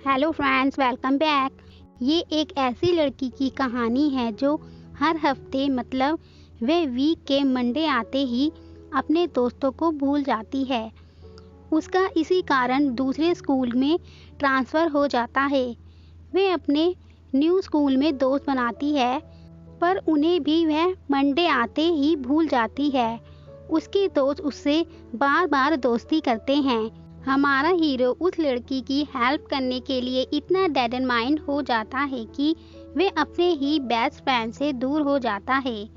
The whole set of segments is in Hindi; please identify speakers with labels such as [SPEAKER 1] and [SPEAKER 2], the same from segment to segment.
[SPEAKER 1] Hello friends, welcome back. ये एक ऐसी लड़की की कहानी है जो हर हफ्ते मतलब वह वीक के मंडे आते ही अपने दोस्तों को भूल जाती है। उसका इसी कारण दूसरे स्कूल में ट्रांसफ़र हो जाता है। वह अपने न्यू स्कूल में दोस्त बनाती है, पर उन्हें भी वह मंडे आते ही भूल जाती है। उसके दोस्त उससे बार बार दोस्ती करते हैं। हमारा हीरो उस लड़की की हेल्प करने के लिए इतना डिटरमाइंड हो जाता है कि वे अपने ही बेस्ट फ्रेंड से दूर हो जाता है।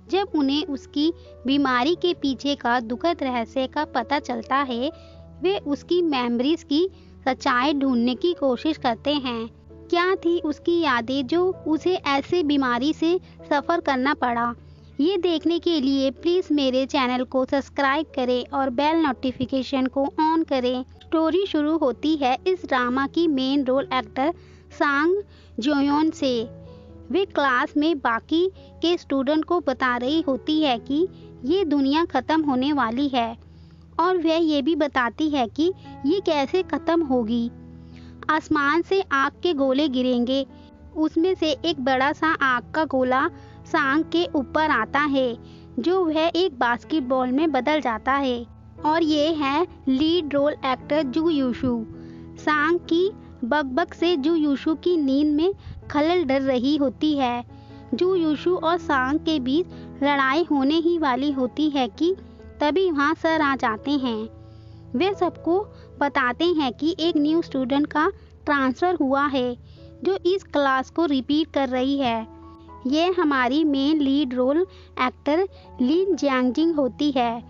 [SPEAKER 1] जब उन्हें उसकी बीमारी के पीछे का दुखद रहस्य का पता चलता है, वे उसकी मेमोरीज की सच्चाई ढूंढने की कोशिश करते हैं। क्या थी उसकी यादें जो उसे ऐसे बीमारी से सफ़र करना पड़ा? ये देखने के लिए प्लीज़ मेरे चैनल को सब्सक्राइब करें और बेल नोटिफिकेशन को ऑन करें। स्टोरी शुरू होती है इस ड्रामा की मेन रोल एक्टर सांग जोयोन से। वे क्लास में बाकी के स्टूडेंट को बता रही होती है कि ये दुनिया ख़त्म होने वाली है और वह ये भी बताती है कि ये कैसे ख़त्म होगी। आसमान से आग के गोले गिरेंगे। उसमें से एक बड़ा सा आग का गोला सांग के ऊपर आता है, जो वह एक बास्केटबॉल में बदल जाता है। और ये है लीड रोल एक्टर जू यूशु। सांग की बकबक से जू यूशु की नींद में खलल डर रही होती है। जू यूशु और सांग के बीच लड़ाई होने ही वाली होती है कि तभी वहाँ सर आ जाते हैं। वे सबको बताते हैं कि एक न्यू स्टूडेंट का ट्रांसफ़र हुआ है जो इस क्लास को रिपीट कर रही है। ये हमारी मेन लीड रोल एक्टर लिन जियांगजिंग होती है।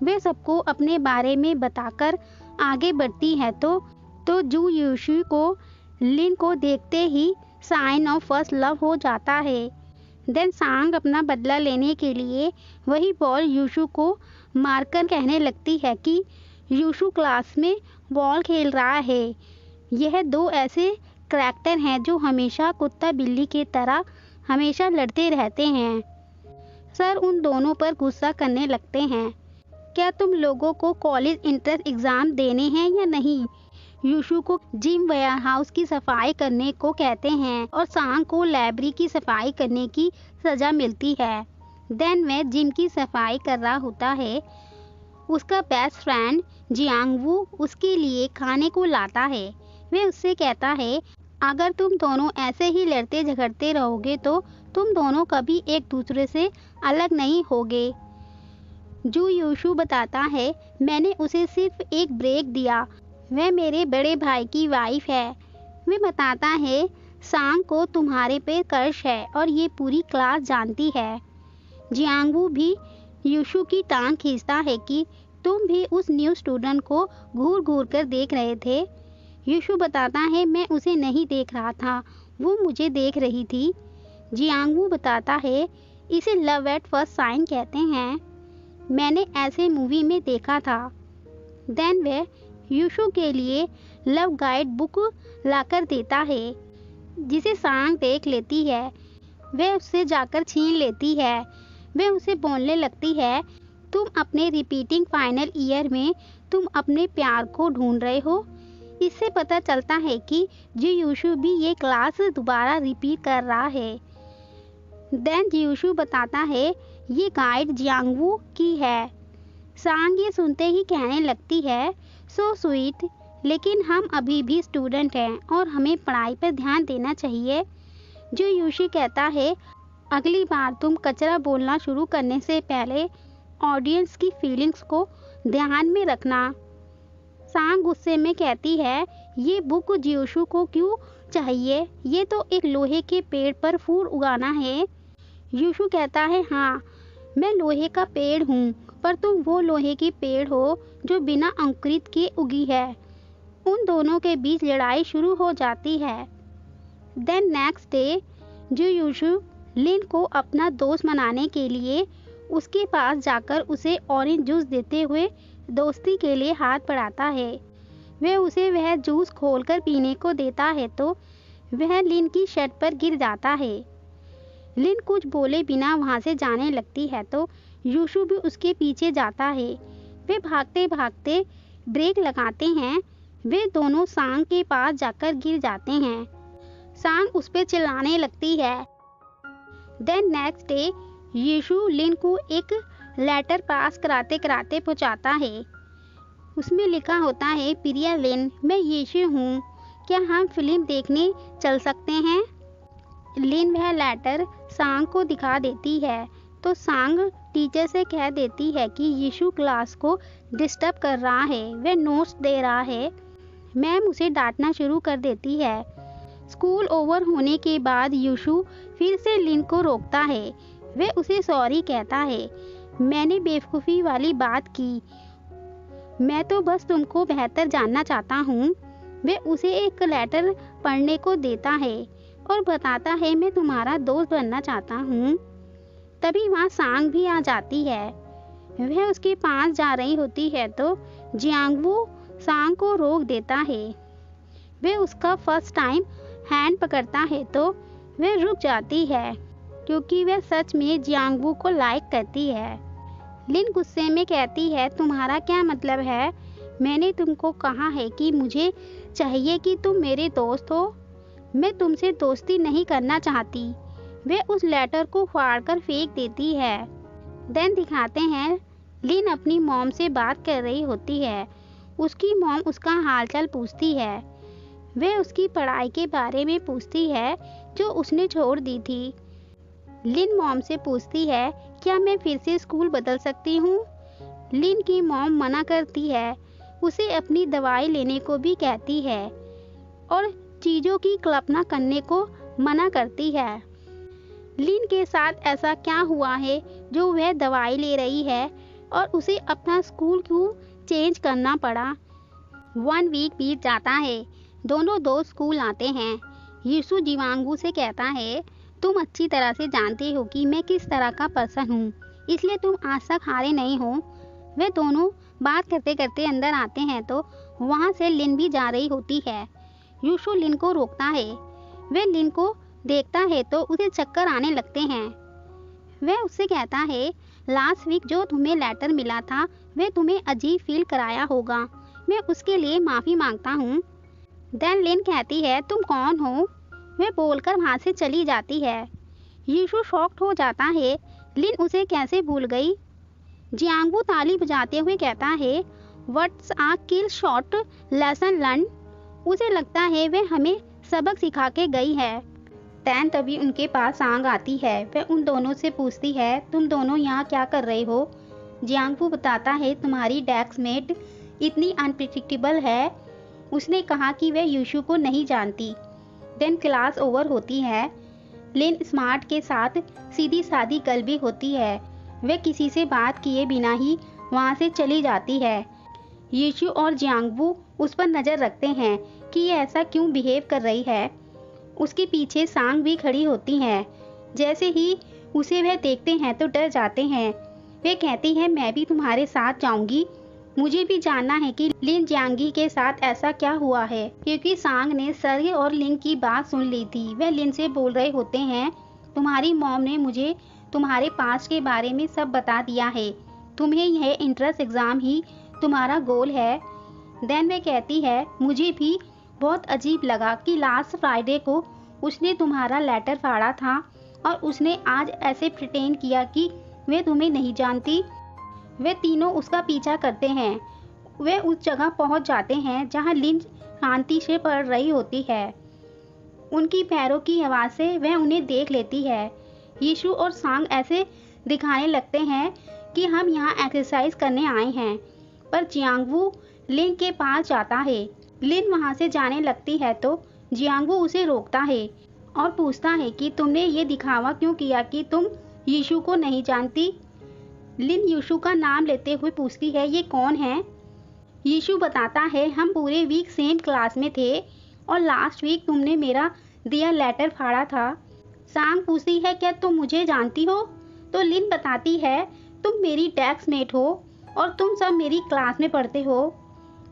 [SPEAKER 1] वे सबको अपने बारे में बताकर आगे बढ़ती है तो जू यूशु को लिन को देखते ही साइन ऑफ फर्स्ट लव हो जाता है। देन सांग अपना बदला लेने के लिए वही बॉल यूशु को मारकर कहने लगती है कि यूशु क्लास में बॉल खेल रहा है। यह दो ऐसे करैक्टर हैं जो हमेशा कुत्ता बिल्ली की तरह हमेशा लड़ते रहते हैं। सर उन दोनों पर गुस्सा करने लगते हैं। क्या तुम लोगों को कॉलेज एंट्रेंस एग्ज़ाम देने हैं या नहीं? यूशु को जिम वेयरहाउस की सफाई करने को कहते हैं और सांग को लाइब्रेरी की सफाई करने की सज़ा मिलती है। देन वह जिम की सफाई कर रहा होता है। उसका बेस्ट फ्रेंड जियांगवू उसके लिए खाने को लाता है। वह उससे कहता है, अगर तुम दोनों ऐसे ही लड़ते झगड़ते रहोगे तो तुम दोनों कभी एक दूसरे से अलग नहीं होगे। जू यूशु बताता है, मैंने उसे सिर्फ एक ब्रेक दिया। वह मेरे बड़े भाई की वाइफ है। वह बताता है, सांग को तुम्हारे पे क्रश है और ये पूरी क्लास जानती है। जियांगवू भी यूशु की टांग खींचता है कि तुम भी उस न्यू स्टूडेंट को घूर घूर कर देख रहे थे। यूशु बताता है, मैं उसे नहीं देख रहा था, वो मुझे देख रही थी। जियांगवू बताता है, इसे लव एट फर्स्ट साइन कहते हैं। मैंने ऐसे मूवी में देखा था। देन वह यूशु के लिए लव गाइड बुक लाकर देता है, जिसे सांग देख लेती है। वह उससे जाकर छीन लेती है। वह उसे बोलने लगती है, तुम अपने रिपीटिंग फाइनल ईयर में तुम अपने प्यार को ढूंढ रहे हो। इससे पता चलता है कि जियूशु भी ये क्लास दोबारा रिपीट कर रहा है। देन जियूशु बताता है, ये गाइड जियांगवू की है। सांग ये सुनते ही कहने लगती है, सो स्वीट, लेकिन हम अभी भी स्टूडेंट हैं और हमें पढ़ाई पर ध्यान देना चाहिए। जियूशु कहता है, अगली बार तुम कचरा बोलना शुरू करने से पहले ऑडियंस की फीलिंग्स को ध्यान में रखना। सांग गुस्से में कहती है, ये बुक जियोशु को क्यों चाहिए? ये तो एक लोहे के पेड़ पर फूल उगाना है। यूशु कहता है, हाँ, मैं लोहे का पेड़ हूँ, पर तुम वो लोहे की पेड़ हो जो बिना अंकुरित के उगी है। उन दोनों के बीच लड़ाई शुरू हो जाती है। देन नेक्स्ट डे जियोशु लिन को अपना दोस्त मनाने के लिए उसके पास जाकर उसे ऑरेंज जूस देते हुए दोस्ती के लिए हाथ बढ़ाता है। वह उसे वह जूस खोलकर पीने को देता है तो वह लिन की शर्ट पर गिर जाता है। लिन कुछ बोले बिना वहाँ से जाने लगती है तो यूशु भी उसके पीछे जाता है। वे भागते भागते ब्रेक लगाते हैं। वे दोनों सांग के पास जाकर गिर जाते हैं। सांग उस पर चिल्लाने लगती है। देन नेक्स्ट डे यीशु लिन को एक लेटर पास कराते कराते पहुंचाता है। उसमें लिखा होता है, प्रिय लिन, मैं यीशु हूँ, क्या हम फिल्म देखने चल सकते हैं? लिन वह लेटर सांग को दिखा देती है तो सांग टीचर से कह देती है कि यीशु क्लास को डिस्टर्ब कर रहा है, वह नोट्स दे रहा है। मैम उसे डांटना शुरू कर देती है। स्कूल ओवर होने के बाद यीशु फिर से लिन को रोकता है। वह उसे सॉरी कहता है, मैंने बेवकूफ़ी वाली बात की, मैं तो बस तुमको बेहतर जानना चाहता हूँ। वह उसे एक लेटर पढ़ने को देता है और बताता है, मैं तुम्हारा दोस्त बनना चाहता हूँ। तभी वहाँ सांग भी आ जाती है। वह उसके पास जा रही होती है तो जियांगवू सांग को रोक देता है। वह उसका फर्स्ट टाइम हैंड पकड़ता है तो वह रुक जाती है क्योंकि वह सच में जियांगवू को लाइक करती है। लिन गुस्से में कहती है, तुम्हारा क्या मतलब है? मैंने तुमको कहा है कि मुझे चाहिए कि तुम मेरे दोस्त हो, मैं तुमसे दोस्ती नहीं करना चाहती। वह उस लेटर को फाड़कर फेंक देती है। देन दिखाते हैं लिन अपनी मॉम से बात कर रही होती है। उसकी मॉम उसका हालचाल पूछती है। वह उसकी पढ़ाई के बारे में पूछती है जो उसने छोड़ दी थी। लिन मॉम से पूछती है, क्या मैं फिर से स्कूल बदल सकती हूँ? लिन की मॉम मना करती है, उसे अपनी दवाई लेने को भी कहती है और चीज़ों की कल्पना करने को मना करती है। लिन के साथ ऐसा क्या हुआ है जो वह दवाई ले रही है और उसे अपना स्कूल क्यों चेंज करना पड़ा? 1 वीक बीत जाता है। दोनों दोस्त स्कूल आते हैं। यीशु जियांगवू से कहता है, तुम अच्छी तरह से जानते हो कि मैं किस तरह का पर्सन हूँ, इसलिए तुम आज तक हारे नहीं हो। वे दोनों बात करते करते अंदर आते हैं तो वहाँ से लिन भी जा रही होती है। यीशु लिन को रोकता है। वह लिन को देखता है तो उसे चक्कर आने लगते हैं। वह उससे कहता है, लास्ट वीक जो तुम्हें लेटर मिला था वह तुम्हें अजीब फील कराया होगा, मैं उसके लिए माफ़ी मांगता हूँ। देन लिन कहती है, तुम कौन हो? वह बोलकर वहाँ से चली जाती है। यीशु शॉक्ड हो जाता है, लिन उसे कैसे भूल गई? जियांगवू ताली बजाते हुए कहता है, व्हाट्स आ किल शॉट लेसन लर्न। उसे लगता है वह हमें सबक सिखा के गई है। तैन तभी उनके पास सांग आती है। वह उन दोनों से पूछती है, तुम दोनों यहाँ क्या कर रहे हो? जियांगवू बताता है, तुम्हारी डेस्कमेट इतनी अनप्रिडिक्टेबल है। उसने कहा कि वह यीशु को नहीं जानती। देन क्लास ओवर होती है। लिन स्मार्ट के साथ सीधी सादी गर्ल भी होती है। वह किसी से बात किए बिना ही वहाँ से चली जाती है। यीशु और जियांगवू उस पर नज़र रखते हैं कि ये ऐसा क्यों बिहेव कर रही है। उसके पीछे सांग भी खड़ी होती है। जैसे ही उसे वह देखते हैं तो डर जाते हैं। वे कहती है, मैं भी तुम्हारे साथ जाऊंगी, मुझे भी जानना है कि लिन जियांगी के साथ ऐसा क्या हुआ है। क्योंकि सांग ने सर्गे और लिन की बात सुन ली थी। वह लिन से बोल रहे होते हैं, तुम्हारी मॉम ने मुझे तुम्हारे पास्ट के बारे में सब बता दिया है, तुम्हें यह इंट्रेंस एग्ज़ाम ही तुम्हारा गोल है। देन वे कहती है, मुझे भी बहुत अजीब लगा कि लास्ट फ्राइडे को उसने तुम्हारा लेटर फाड़ा था और उसने आज ऐसे प्रिटेंड किया कि वे तुम्हें नहीं जानती। वे तीनों उसका पीछा करते हैं। वे उस जगह पहुंच जाते हैं जहां लिन शांति से पढ़ रही होती है। उनकी पैरों की आवाज़ से वह उन्हें देख लेती है। यीशु और सांग ऐसे दिखाने लगते हैं कि हम यहाँ एक्सरसाइज करने आए हैं, पर जियांगवू लिन के पास जाता है। लिन वहाँ से जाने लगती है तो जियांगवू उसे रोकता है और पूछता है कि तुमने ये दिखावा क्यों किया कि तुम यीशु को नहीं जानती। लिन यीशु का नाम लेते हुए पूछती है, ये कौन है? यीशु बताता है, हम पूरे वीक सेम क्लास में थे और लास्ट वीक तुमने मेरा दिया लेटर फाड़ा था। सांग पूछती है, क्या तुम मुझे जानती हो? तो लिन बताती है, तुम मेरी डेस्कमेट हो और तुम सब मेरी क्लास में पढ़ते हो,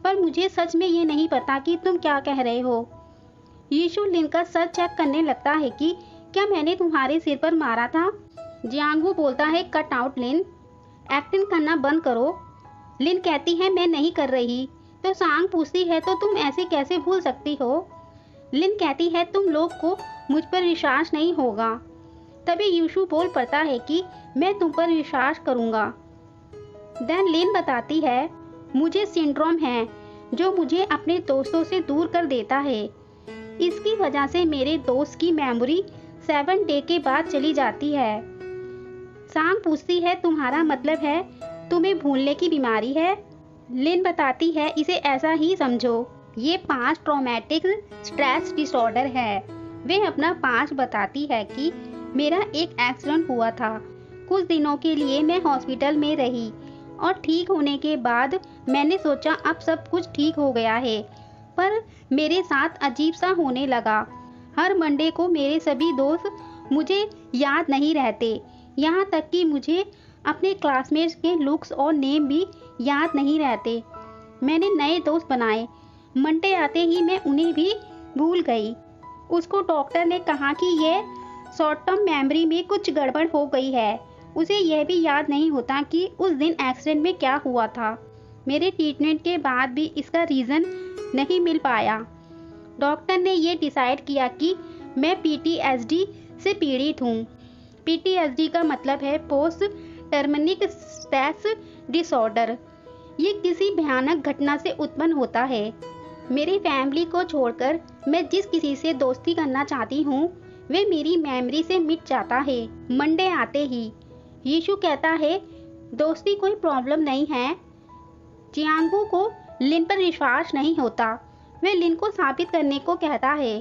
[SPEAKER 1] पर मुझे सच में ये नहीं पता कि तुम क्या कह रहे हो। यीशु लिन का सर चेक करने लगता है कि क्या मैंने तुम्हारे सिर पर मारा था? जियांगवू बोलता है, कट आउट लिन, एक्टिंग करना बंद करो। लिन कहती है, मैं नहीं कर रही। तो सांग पूछती है तो तुम ऐसे कैसे भूल सकती हो? लिन कहती है तुम लोग को मुझ पर विश्वास नहीं होगा। तभी यूशु बोल पड़ता है कि मैं तुम पर विश्वास करूंगा। देन लिन बताती है मुझे सिंड्रोम है जो मुझे अपने दोस्तों से दूर कर देता है। इसकी वजह से मेरे दोस्त की मेमोरी 7 डे के बाद चली जाती है। सांग पूछती है तुम्हारा मतलब है तुम्हें भूलने की बीमारी है? लिन बताती है इसे ऐसा ही समझो, ये पास्ट ट्रॉमेटिक स्ट्रेस डिसऑर्डर है। वे अपना पास्ट बताती है कि मेरा एक एक्सीडेंट हुआ था। कुछ दिनों के लिए मैं हॉस्पिटल में रही और ठीक होने के बाद मैंने सोचा अब सब कुछ ठीक हो गया है, पर मेरे साथ अजीब सा होने लगा। हर मंडे को मेरे सभी दोस्त मुझे याद नहीं रहते, यहाँ तक कि मुझे अपने क्लासमेट्स के लुक्स और नेम भी याद नहीं रहते। मैंने नए दोस्त बनाए, मंडे आते ही मैं उन्हें भी भूल गई। उसको डॉक्टर ने कहा कि ये शॉर्ट टर्म मेमोरी में कुछ गड़बड़ हो गई है। उसे यह भी याद नहीं होता कि उस दिन एक्सीडेंट में क्या हुआ था। मेरे ट्रीटमेंट के बाद भी इसका रीज़न नहीं मिल पाया। डॉक्टर ने ये डिसाइड किया कि मैं PTSD से पीड़ित हूँ। PTSD का मतलब है पोस्ट ट्रॉमेटिक स्ट्रेस डिसऑर्डर। ये किसी भयानक घटना से उत्पन्न होता है। मेरी फैमिली को छोड़कर मैं जिस किसी से दोस्ती करना चाहती हूँ वे मेरी मेमोरी से मिट जाता है मंडे आते ही। यीशु कहता है दोस्ती कोई प्रॉब्लम नहीं है। जियांगू को लिन पर विश्वास नहीं होता। वे लिन को साबित करने को कहता है।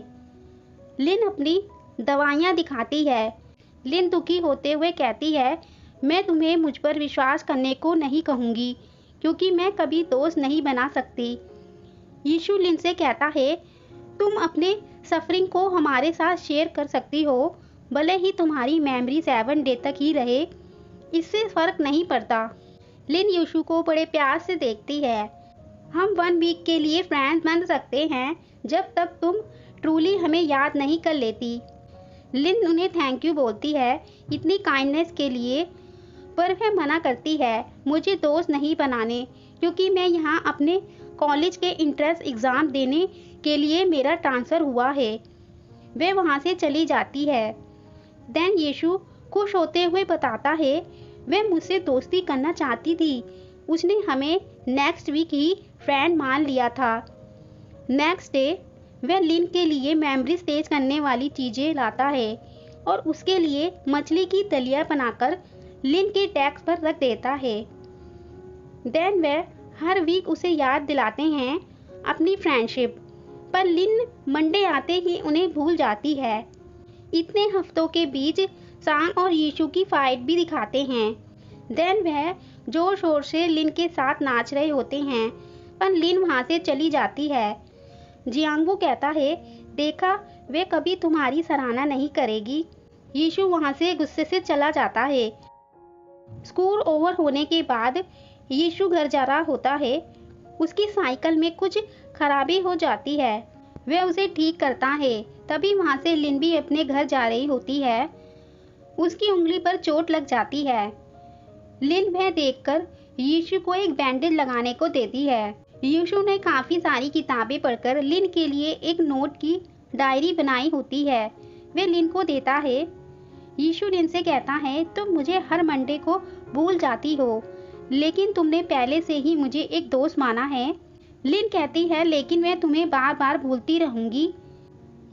[SPEAKER 1] लिन अपनी दवाइयाँ दिखाती है। लिन दुखी होते हुए कहती है मैं तुम्हें मुझ पर विश्वास करने को नहीं कहूँगी क्योंकि मैं कभी दोस्त नहीं बना सकती। यीशु लिन से कहता है तुम अपने सफरिंग को हमारे साथ शेयर कर सकती हो, भले ही तुम्हारी मेमोरी 7 डे तक ही रहे, इससे फर्क नहीं पड़ता। लिन यीशु को बड़े प्यार से देखती है। हम 1 वीक के लिए फ्रेंड्स बन सकते हैं जब तक तुम ट्रूली हमें याद नहीं कर लेती। लिन उन्हें थैंक यू बोलती है इतनी काइंडनेस के लिए, पर वह मना करती है मुझे दोस्त नहीं बनाने क्योंकि मैं यहाँ अपने कॉलेज के इंट्रेंस एग्ज़ाम देने के लिए मेरा ट्रांसफ़र हुआ है। वे वहाँ से चली जाती है। देन यीशु खुश होते हुए बताता है वह मुझसे दोस्ती करना चाहती थी। उसने हमें नेक्स्ट वीक ही फ्रेंड मान लिया था। नेक्स्ट डे वह लिन के लिए मेमोरीज तेज करने वाली चीज़ें लाता है और उसके लिए मछली की दलिया बनाकर लिन के डेस्क पर रख देता है। देन वह हर वीक उसे याद दिलाते हैं अपनी फ्रेंडशिप, पर लिन मंडे आते ही उन्हें भूल जाती है। इतने हफ्तों के बीच सांग और यीशु की फाइट भी दिखाते हैं। देन वह जोर शोर से लिन के साथ नाच रहे होते हैं, पर लिन वहाँ से चली जाती है। जियांगू कहता है देखा वे कभी तुम्हारी सराहना नहीं करेगी। यीशु वहाँ से गुस्से से चला जाता है। स्कूल ओवर होने के बाद यीशु घर जा रहा होता है। उसकी साइकिल में कुछ खराबी हो जाती है। वह उसे ठीक करता है। तभी वहाँ से लिन भी अपने घर जा रही होती है। उसकी उंगली पर चोट लग जाती है। लिन वह देखकर यीशु को एक बैंडेज लगाने को देती है। यीशु ने काफ़ी सारी किताबें पढ़कर लिन के लिए एक नोट की डायरी बनाई होती है। वह लिन को देता है। यीशु लिन से कहता है तुम मुझे हर मंडे को भूल जाती हो, लेकिन तुमने पहले से ही मुझे एक दोस्त माना है। लिन कहती है लेकिन मैं तुम्हें बार बार भूलती रहूंगी।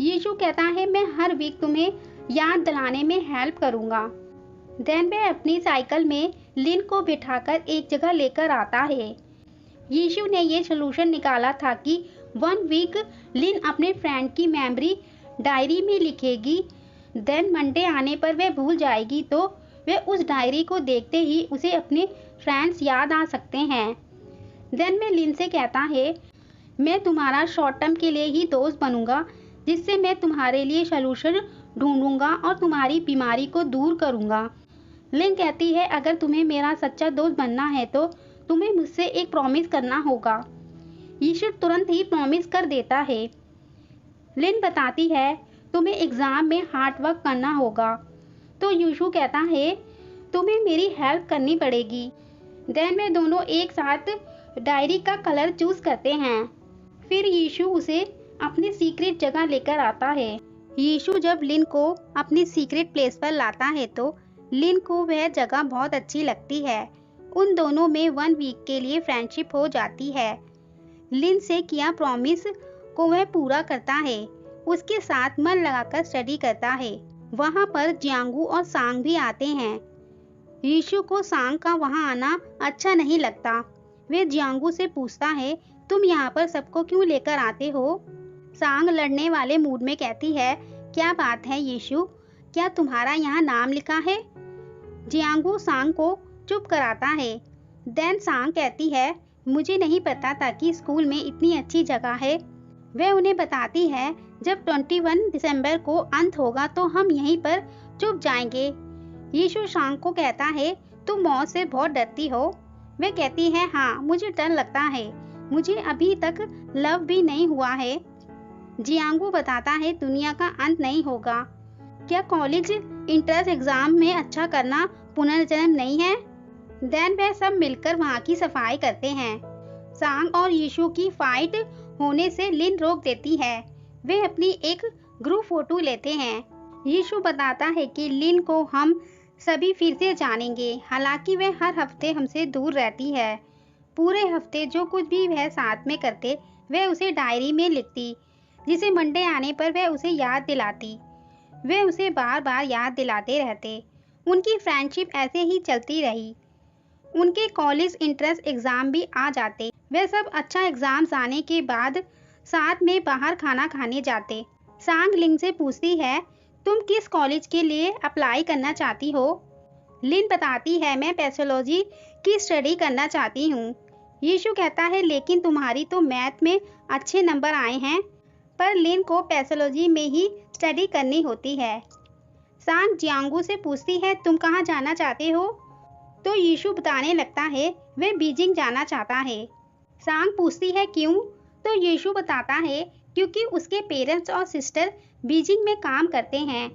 [SPEAKER 1] यीशु कहता है मैं हर वीक तुम्हें याद दिलाने में हेल्प करूंगा। देन वह अपनी साइकिल में लिन को बिठाकर एक जगह लेकर आता है। यीशु ने ये सोल्यूशन निकाला था कि 1 वीक लिन अपने फ्रेंड की मेमोरी डायरी में लिखेगी। देन मंडे आने पर वह भूल जाएगी तो वह उस डायरी को देखते ही उसे अपने फ्रेंड्स याद आ सकते हैं। देन वह लिन से कहता है मैं तुम्हारा शॉर्ट टर्म के लिए ही दोस्त बनूंगा, जिससे मैं तुम्हारे लिए सोल्यूशन ढूंढूंगा और तुम्हारी बीमारी को दूर करूंगा। लिन कहती है अगर तुम्हें मेरा सच्चा दोस्त बनना है तो तुम्हें मुझसे एक प्रॉमिस करना होगा। यीशु तुरंत ही प्रॉमिस कर देता है। लिन बताती है तुम्हें एग्ज़ाम में हार्ड वर्क करना होगा। तो यीशु कहता है तुम्हें मेरी हेल्प करनी पड़ेगी। देन वे दोनों एक साथ डायरी का कलर चूज करते हैं। फिर यीशु उसे अपनी सीक्रेट जगह लेकर आता है। यीशु जब लिन को अपनी सीक्रेट प्लेस पर लाता है तो लिन को वह जगह बहुत अच्छी लगती है। उन दोनों में 1 वीक के लिए फ्रेंडशिप हो जाती है। लिन से किया प्रॉमिस को वह पूरा करता है। उसके साथ मन लगाकर स्टडी करता है। वहाँ पर जियांगू और सांग भी आते हैं। यीशु को सांग का वहाँ आना अच्छा नहीं लगता। वह जियांगू से पूछता है, तुम यहाँ पर सबको क्यों लेकर आते हो? सांग लड़ने वाले मूड में कहती है, क्या बात है यीशु, क्या तुम्हारा यहाँ नाम लिखा है? जियांगू सांग को चुप कराता है। देन सांग कहती है, मुझे नहीं पता था कि स्कूल में इतनी अच्छी जगह है। वह उन्हें बताती है, जब 21 दिसंबर को अंत होगा तो हम यहीं पर चुप जाएंगे। यीशु सांग को कहता है, तुम मौत से बहुत डरती हो? वह कहती है, हाँ मुझे डर लगता है, मुझे अभी तक लव भी नहीं हुआ है। जियांगू बताता है, दुनिया का अंत नहीं होगा। क्या कॉलेज इंट्रेंस एग्जाम में अच्छा करना पुनर्जन्म नहीं है? देन वह सब मिलकर वहाँ की सफाई करते हैं। सांग और यीशु की फाइट होने से लिन रोक देती है। वे अपनी एक ग्रुप फोटो लेते हैं। यीशु बताता है कि लिन को हम सभी फिर से जानेंगे। हालांकि वह हर हफ्ते हमसे दूर रहती है। पूरे हफ्ते जो कुछ भी वह साथ में करते वह उसे डायरी में लिखती, जिसे मंडे आने पर वह उसे याद दिलाती। वे उसे बार बार याद दिलाते रहते। उनकी फ्रेंडशिप ऐसे ही चलती रही। उनके कॉलेज इंट्रेंस एग्जाम भी आ जाते। वे सब अच्छा एग्जाम्स आने के बाद साथ में बाहर खाना खाने जाते। सांग लिन से पूछती है, तुम किस कॉलेज के लिए अप्लाई करना चाहती हो? लिन बताती है, मैं पैथोलॉजी की स्टडी करना चाहती हूँ। यीशु कहता है, लेकिन तुम्हारी तो मैथ में अच्छे नंबर आए हैं। पर लिन को पैथोलॉजी में ही स्टडी करनी होती है। सांग जियांगू से पूछती है, तुम कहाँ जाना चाहते हो? तो यीशु बताने लगता है, वह बीजिंग जाना चाहता है। सांग पूछती है, क्यों? तो यीशु बताता है, क्योंकि उसके पेरेंट्स और सिस्टर बीजिंग में काम करते हैं।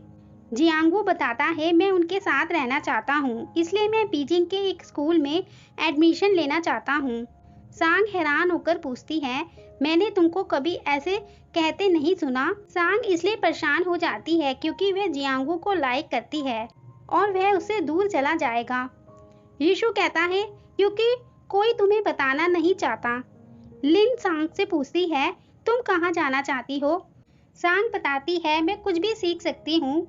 [SPEAKER 1] जियांगू बताता है, मैं उनके साथ रहना चाहता हूँ, इसलिए मैं बीजिंग के एक स्कूल में एडमिशन लेना चाहता हूँ। सांग हैरान होकर पूछती है, मैंने तुमको कभी ऐसे कहते नहीं सुना। सांग इसलिए परेशान हो जाती है क्योंकि वह जियांगू को लाइक करती है और वह उससे दूर चला जाएगा। यीशु कहता है, क्योंकि कोई तुम्हें बताना नहीं चाहता। लिन सांग से पूछती है, तुम कहाँ जाना चाहती हो? सांग बताती है, मैं कुछ भी सीख सकती हूँ।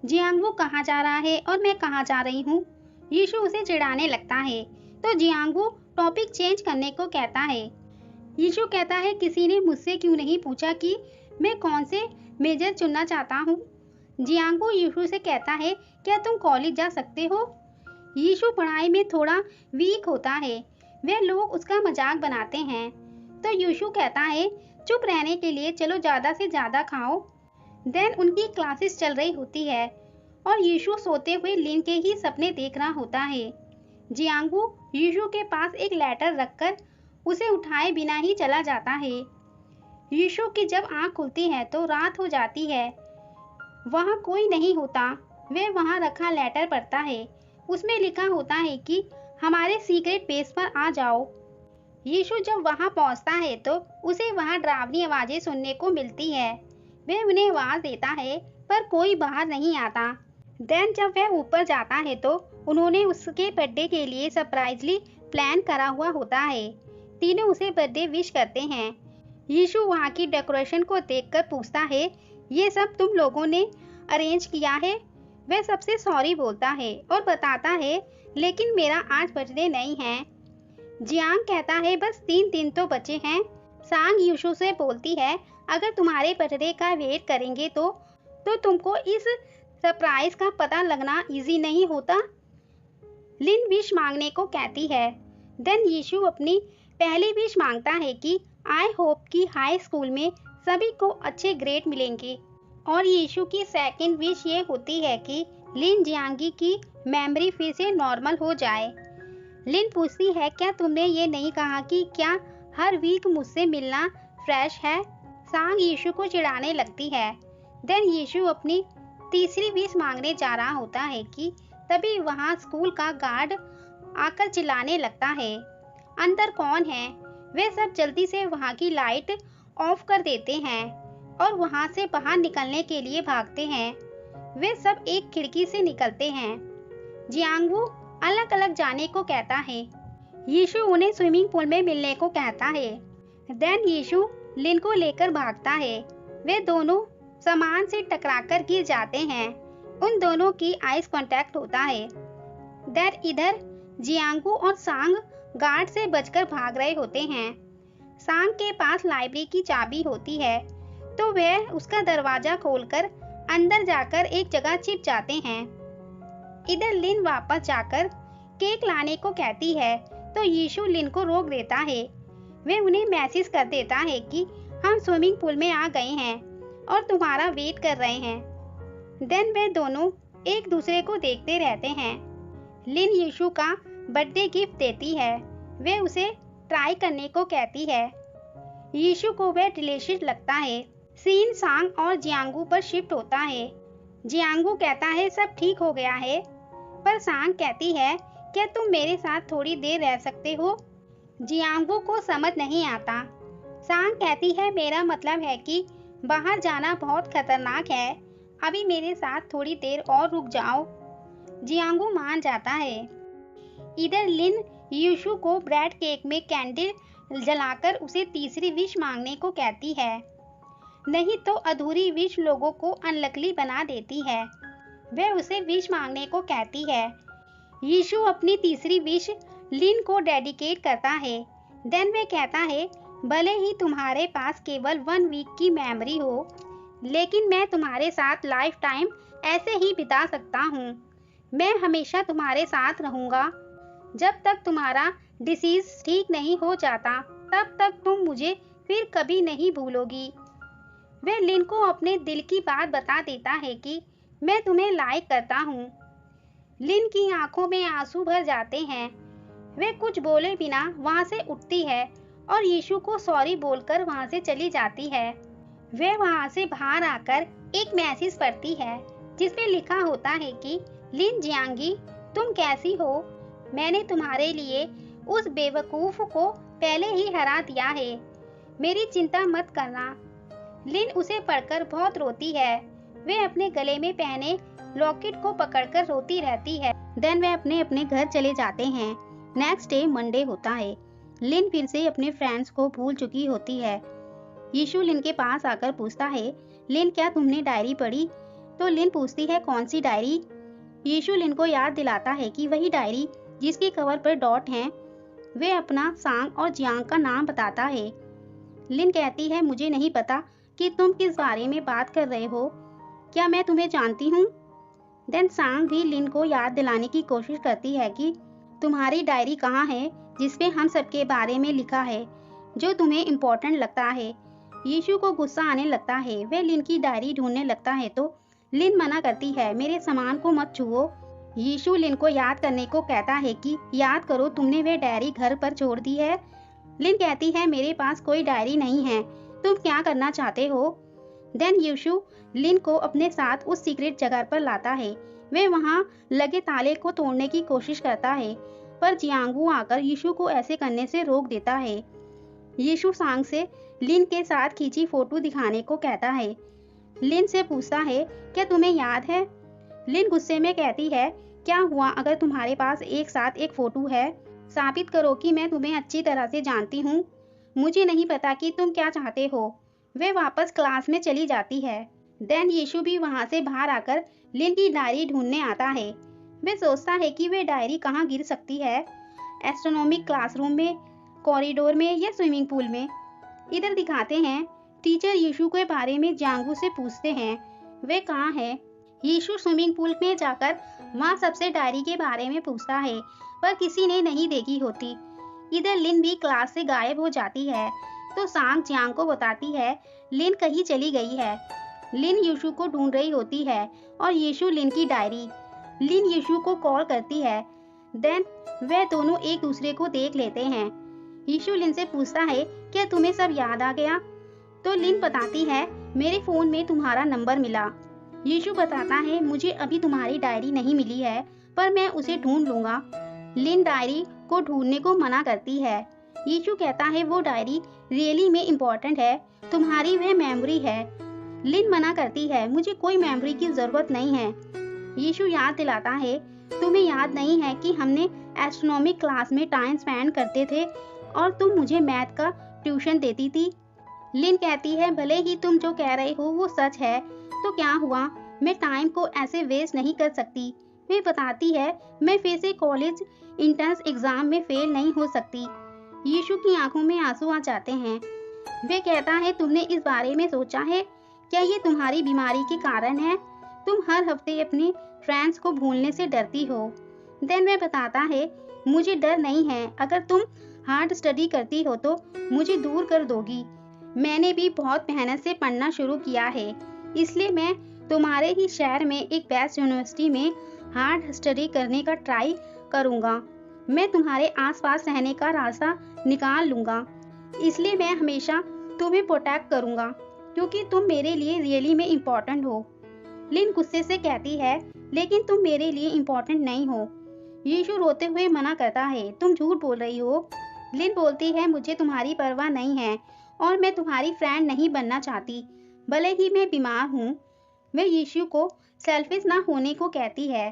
[SPEAKER 1] जियांगू कहाँ जा रहा है और मैं कहाँ जा रही हूँ? यीशु उसे चिढ़ाने लगता है तो जियांगू टॉपिक चेंज करने को कहता है। यीशु कहता है, किसी ने मुझसे क्यों नहीं पूछा कि मैं कौन से मेजर चुनना चाहता हूँ? जियांगू यीशु से कहता है, क्या तुम कॉलेज जा सकते हो? यीशु पढ़ाई में थोड़ा वीक होता है। वे लोग उसका मजाक बनाते हैं तो यीशु कहता है, चुप रहने के लिए चलो ज्यादा से ज्यादा खाओ। देन उनकी क्लासेस चल रही होती है और यीशु सोते हुए लिन के ही सपने देख रहा होता है। जियांगू यीशु के पास एक लेटर रखकर उसे उठाए बिना ही चला जाता है। यीशु की जब आंख खुलती है तो रात हो जाती है। वहाँ कोई नहीं होता। वे वहाँ रखा लेटर पढ़ता है। उसमें लिखा होता है कि हमारे सीक्रेट बेस पर आ जाओ। यीशु जब वहाँ पहुँचता है तो उसे वहाँ डरावनी आवाजें सुनने को मिलती है। वह उन्हें आवाज देता है पर कोई बाहर नहीं आता। देन जब वह ऊपर जाता है तो उन्होंने उसके बर्थडे के लिए सरप्राइजली प्लान करा हुआ होता है। तीनों उसे बर्थडे विश करते हैं। यीशु वहाँ की डेकोरेशन को देखकर पूछता है, ये सब तुम लोगों ने अरेंज किया है? वह सबसे सॉरी बोलता है और बताता है, लेकिन मेरा आज बर्थडे नहीं है। जियांग कहता है, बस 3 दिन तो बचे हैं। सांग यीशु से बोलती है, अगर तुम्हारे बर्थडे का वेट करेंगे तो तुमको इस सरप्राइज का पता लगना इजी नहीं होता। लिन विश मांगने को कहती है। देन यीशु अपनी पहली विश मांगता है कि आई होप कि हाई स्कूल में सभी को अच्छे ग्रेड मिलेंगे। और यीशु की सेकंड विश ये होती है कि लिन जियांगी की मेमोरी फिर से नॉर्मल हो जाए। लिन पूछती है, क्या तुमने ये नहीं कहा कि क्या हर वीक मुझसे मिलना फ्रेश है? सांग यीशु को चिढ़ाने लगती है। देन यीशु अपनी तीसरी विश मांगने जा रहा होता है कि तभी वहाँ स्कूल का गार्ड आकर चिल्लाने लगता है, अंदर कौन है। वे सब जल्दी से वहाँ की लाइट ऑफ कर देते हैं और वहाँ से बाहर निकलने के लिए भागते हैं। वे सब एक खिड़की से निकलते हैं। जियांगू अलग अलग जाने को कहता है। यीशु उन्हें स्विमिंग पूल में मिलने को कहता है। देन यीशु लिन को लेकर भागता है। वे दोनों सामान से टकराकर गिर जाते हैं। उन दोनों की आइस कांटेक्ट होता है। देन इधर जियांगू और सांग गार्ड से बचकर भाग रहे होते हैं। सांग के पास लाइब्रेरी की चाबी होती है, तो वह उसका दरवाजा खोलकर अंदर जाकर एक जगह छिप जाते हैं। इधर लिन वापस जाकर केक लाने को कहती है, तो यीशु लिन को रोक देता है। वे उन्हें मैसेज कर देता है कि हम स्विमिंग पूल में आ गए हैं और तुम्हारा वेट कर रहे हैं। देन वे दोनों एक दूसरे को देखते रहते हैं। लिन यीशु का बर्थडे गिफ्ट देती है। वे उसे ट्राई करने को कहती है। यीशु को वह डिलीशियस लगता है। सीन सांग और जियांगू पर शिफ्ट होता है। जियांगू कहता है सब ठीक हो गया है, पर सांग कहती है क्या तुम मेरे साथ थोड़ी देर रह सकते हो। जियांगू को समझ नहीं आता। सांग कहती है मेरा मतलब है कि बाहर जाना बहुत खतरनाक है, अभी मेरे साथ थोड़ी देर और रुक जाओ। जियांगू मान जाता है। इधर लिन यीशु को ब्रेड केक में कैंडल जलाकर उसे तीसरी विश मांगने को कहती है, नहीं तो अधूरी विश लोगों को अनलकली बना देती है। वह उसे विश मांगने को कहती है। यीशु अपनी तीसरी विश लिन को डेडिकेट करता है। देन वह कहता है भले ही तुम्हारे पास केवल 1 वीक की मेमोरी हो, लेकिन मैं तुम्हारे साथ लाइफ टाइम ऐसे ही बिता सकता हूँ। मैं हमेशा तुम्हारे साथ रहूँगा। जब तक तुम्हारा डिसीज ठीक नहीं हो जाता, तब तक तुम मुझे फिर कभी नहीं भूलोगी। वह लिन को अपने दिल की बात बता देता है कि मैं तुम्हें लाइक करता हूँ। लिन की आंखों में आंसू भर जाते हैं। वह कुछ बोले बिना वहाँ से उठती है और यीशु को सॉरी बोलकर वहाँ से चली जाती है। वह वहाँ से बाहर आकर एक मैसेज पढ़ती है, जिसमें लिखा होता है कि लिन जियांगी तुम कैसी हो, मैंने तुम्हारे लिए उस बेवकूफ को पहले ही हरा दिया है, मेरी चिंता मत करना। लिन उसे पढ़कर बहुत रोती है। वह अपने गले में पहने लॉकेट को पकड़कर रोती रहती है। देन वे अपने अपने घर चले जाते हैं। नेक्स्ट डे मंडे होता है। लिन फिर से अपने फ्रेंड्स को भूल चुकी होती है। यीशु लिन के पास आकर पूछता है, लिन क्या तुमने डायरी पढ़ी? तो लिन पूछती है कौन सी डायरी? यीशु लिन को याद दिलाता है कि वही डायरी जिसके कवर पर डॉट हैं। वे अपना सांग और जियांग का नाम बताता है। लिन कहती है मुझे नहीं पता कि तुम किस बारे में बात कर रहे हो, क्या मैं तुम्हें जानती हूँ? देन सांग भी लिन को याद दिलाने की कोशिश करती है कि तुम्हारी डायरी कहाँ है जिसपे हम सबके बारे में लिखा है, जो तुम्हें इम्पोर्टेंट लगता है। यीशु को गुस्सा आने लगता है। वह लिन की डायरी ढूंढने लगता है, तो लिन मना करती है, मेरे सामान को मत छुओ। यीशु लिन को याद करने को कहता है कि याद करो तुमने वह डायरी घर पर छोड़ दी है। लिन कहती है मेरे पास कोई डायरी नहीं है, तुम क्या करना चाहते हो? देन यीशु लिन को अपने साथ उस सीक्रेट जगह पर लाता है। वह वहाँ लगे ताले को तोड़ने की कोशिश करता है, पर जियांगू आकर यीशु को ऐसे करने से रोक देता है। यीशु सांग से लिन के साथ खींची फोटो दिखाने को कहता है। लिन से पूछता है क्या तुम्हें याद है? लिन गुस्से में कहती है क्या हुआ अगर तुम्हारे पास एक साथ एक फोटो है? साबित करो कि मैं तुम्हें अच्छी तरह से जानती हूँ। मुझे नहीं पता कि तुम क्या चाहते हो। वे वापस क्लास में चली जाती है। देन यीशु भी वहाँ से बाहर आकर लिन की डायरी ढूंढने आता है। वे सोचता है कि वे डायरी कहाँ गिर सकती है, एस्ट्रोनॉमिक क्लासरूम में, कॉरिडोर में या स्विमिंग पूल में। इधर दिखाते हैं टीचर यीशु के बारे में जियांगू से पूछते हैं वे कहाँ है। यीशु स्विमिंग पूल में जाकर वहाँ सबसे डायरी के बारे में पूछता है, पर किसी ने नहीं देखी होती। इधर लिन भी क्लास से गायब हो जाती है, तो सांग जियांग को बताती है लिन कहीं चली गई है। लिन यीशु को ढूंढ रही होती है और यीशु लिन की डायरी। लिन यीशु को कॉल करती है। देन वे दोनों एक दूसरे को देख लेते हैं। यीशु लिन से पूछता है क्या तुम्हें सब याद आ गया? तो लिन बताती है मेरे फोन में तुम्हारा नंबर मिला। यीशु बताता है मुझे अभी तुम्हारी डायरी नहीं मिली है, पर मैं उसे ढूंढ लूंगा। लिन डायरी को ढूंढने को मना करती है। यीशु कहता है वो डायरी रियली में इम्पोर्टेंट है, तुम्हारी वह मेमोरी है। लिन मना करती है, मुझे कोई मेमोरी की जरूरत नहीं है। यीशु याद दिलाता है, तुम्हें याद नहीं है कि हमने एस्ट्रोनॉमी क्लास में टाइम स्पेंड करते थे और तुम मुझे मैथ का ट्यूशन देती थी। लिन कहती है, भले ही तुम जो कह रहे हो वो सच है, तो क्या हुआ, मैं टाइम को ऐसे वेस्ट नहीं कर सकती। वे बताती है, मैं फिर से कॉलेज इंट्रेंस एग्जाम में फेल नहीं हो सकती। यीशु की आंखों में आंसू आ जाते हैं। वे कहता है, तुमने इस बारे में सोचा है, क्या ये तुम्हारी बीमारी के कारण है? तुम हर हफ्ते अपने फ्रेंड्स को भूलने से डरती हो। देन वह बताता है, मुझे डर नहीं है, अगर तुम हार्ड स्टडी करती हो तो मुझे दूर कर दोगी। मैंने भी बहुत मेहनत से पढ़ना शुरू किया है, इसलिए मैं तुम्हारे ही शहर में एक बेस्ट यूनिवर्सिटी में हार्ड स्टडी करने का ट्राई करूंगा। मैं तुम्हारे आसपास रहने का रास्ता निकाल लूंगा, इसलिए मैं हमेशा तुम्हें प्रोटेक्ट करूंगा, क्योंकि तुम मेरे लिए रियली में इम्पोर्टेंट हो। लिन गुस्से से कहती है, लेकिन तुम मेरे लिए इम्पोर्टेंट नहीं हो। यीशु रोते हुए मना करता है, तुम झूठ बोल रही हो। लिन बोलती है, मुझे तुम्हारी परवाह नहीं है और मैं तुम्हारी फ्रेंड नहीं बनना चाहती, भले ही मैं बीमार हूँ। वे यीशु को सेल्फिश ना होने को कहती है।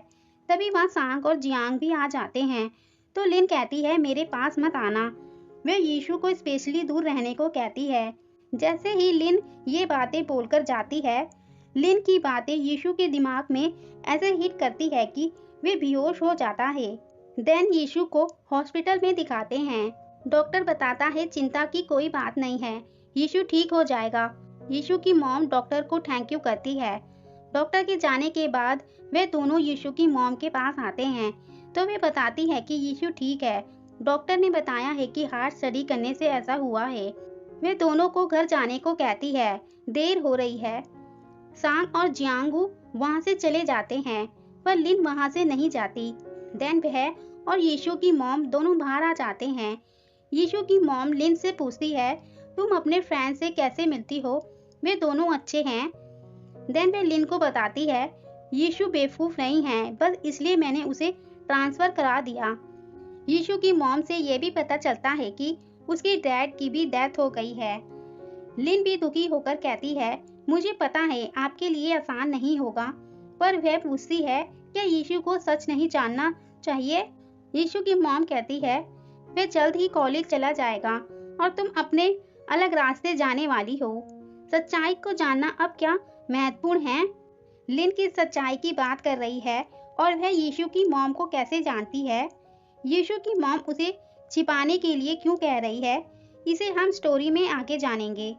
[SPEAKER 1] तभी वहाँ सांग और जियांग भी आ जाते हैं, तो लिन कहती है, मेरे पास मत आना। वे यीशु को स्पेशली दूर रहने को कहती है। जैसे ही लिन ये बातें बोलकर जाती है, लिन की बातें यीशु के दिमाग में ऐसे हिट करती है कि वे बेहोश हो जाता है। देन यीशु को हॉस्पिटल में दिखाते हैं। डॉक्टर बताता है, चिंता की कोई बात नहीं है, यीशु ठीक हो जाएगा। यीशु की मॉम डॉक्टर को थैंक यू करती है। डॉक्टर के जाने के बाद वे दोनों यीशु की मॉम के पास आते हैं, तो वे बताती है कि यीशु ठीक है। डॉक्टर ने बताया है कि हार्ड स्टडी करने से ऐसा हुआ है। वे दोनों को घर जाने को कहती है, देर हो रही है। सांग और जियांगू वहाँ से चले जाते हैं, पर लिन वहाँ से नहीं जाती। देन वह और यीशु की मॉम दोनों बाहर आ जाते हैं। यीशु की मॉम लिन से पूछती है, तुम अपने फ्रेंड से कैसे मिलती हो, वे दोनों अच्छे हैं। देन वे लिन को बताती है, यीशु बेवकूफ नहीं है, बस इसलिए मैंने उसे ट्रांसफर करा दिया। यीशु की मॉम से यह भी पता चलता है कि उसके डैड की भी डेथ हो गई है। लिन भी दुखी होकर कहती है, मुझे पता है आपके लिए आसान नहीं होगा, पर वह पूछती है, क्या यीशु को सच नहीं जानना चाहिए? यीशु की मॉम कहती है, वह जल्द ही कॉलेज चला जाएगा और तुम अपने अलग रास्ते जाने वाली हो। सच्चाई को जानना अब क्या महत्वपूर्ण है? लिन किस सच्चाई की बात कर रही है और वह यीशु की मॉम को कैसे जानती है? यीशु की मॉम उसे छिपाने के लिए क्यों कह रही है, इसे हम स्टोरी में आगे जानेंगे।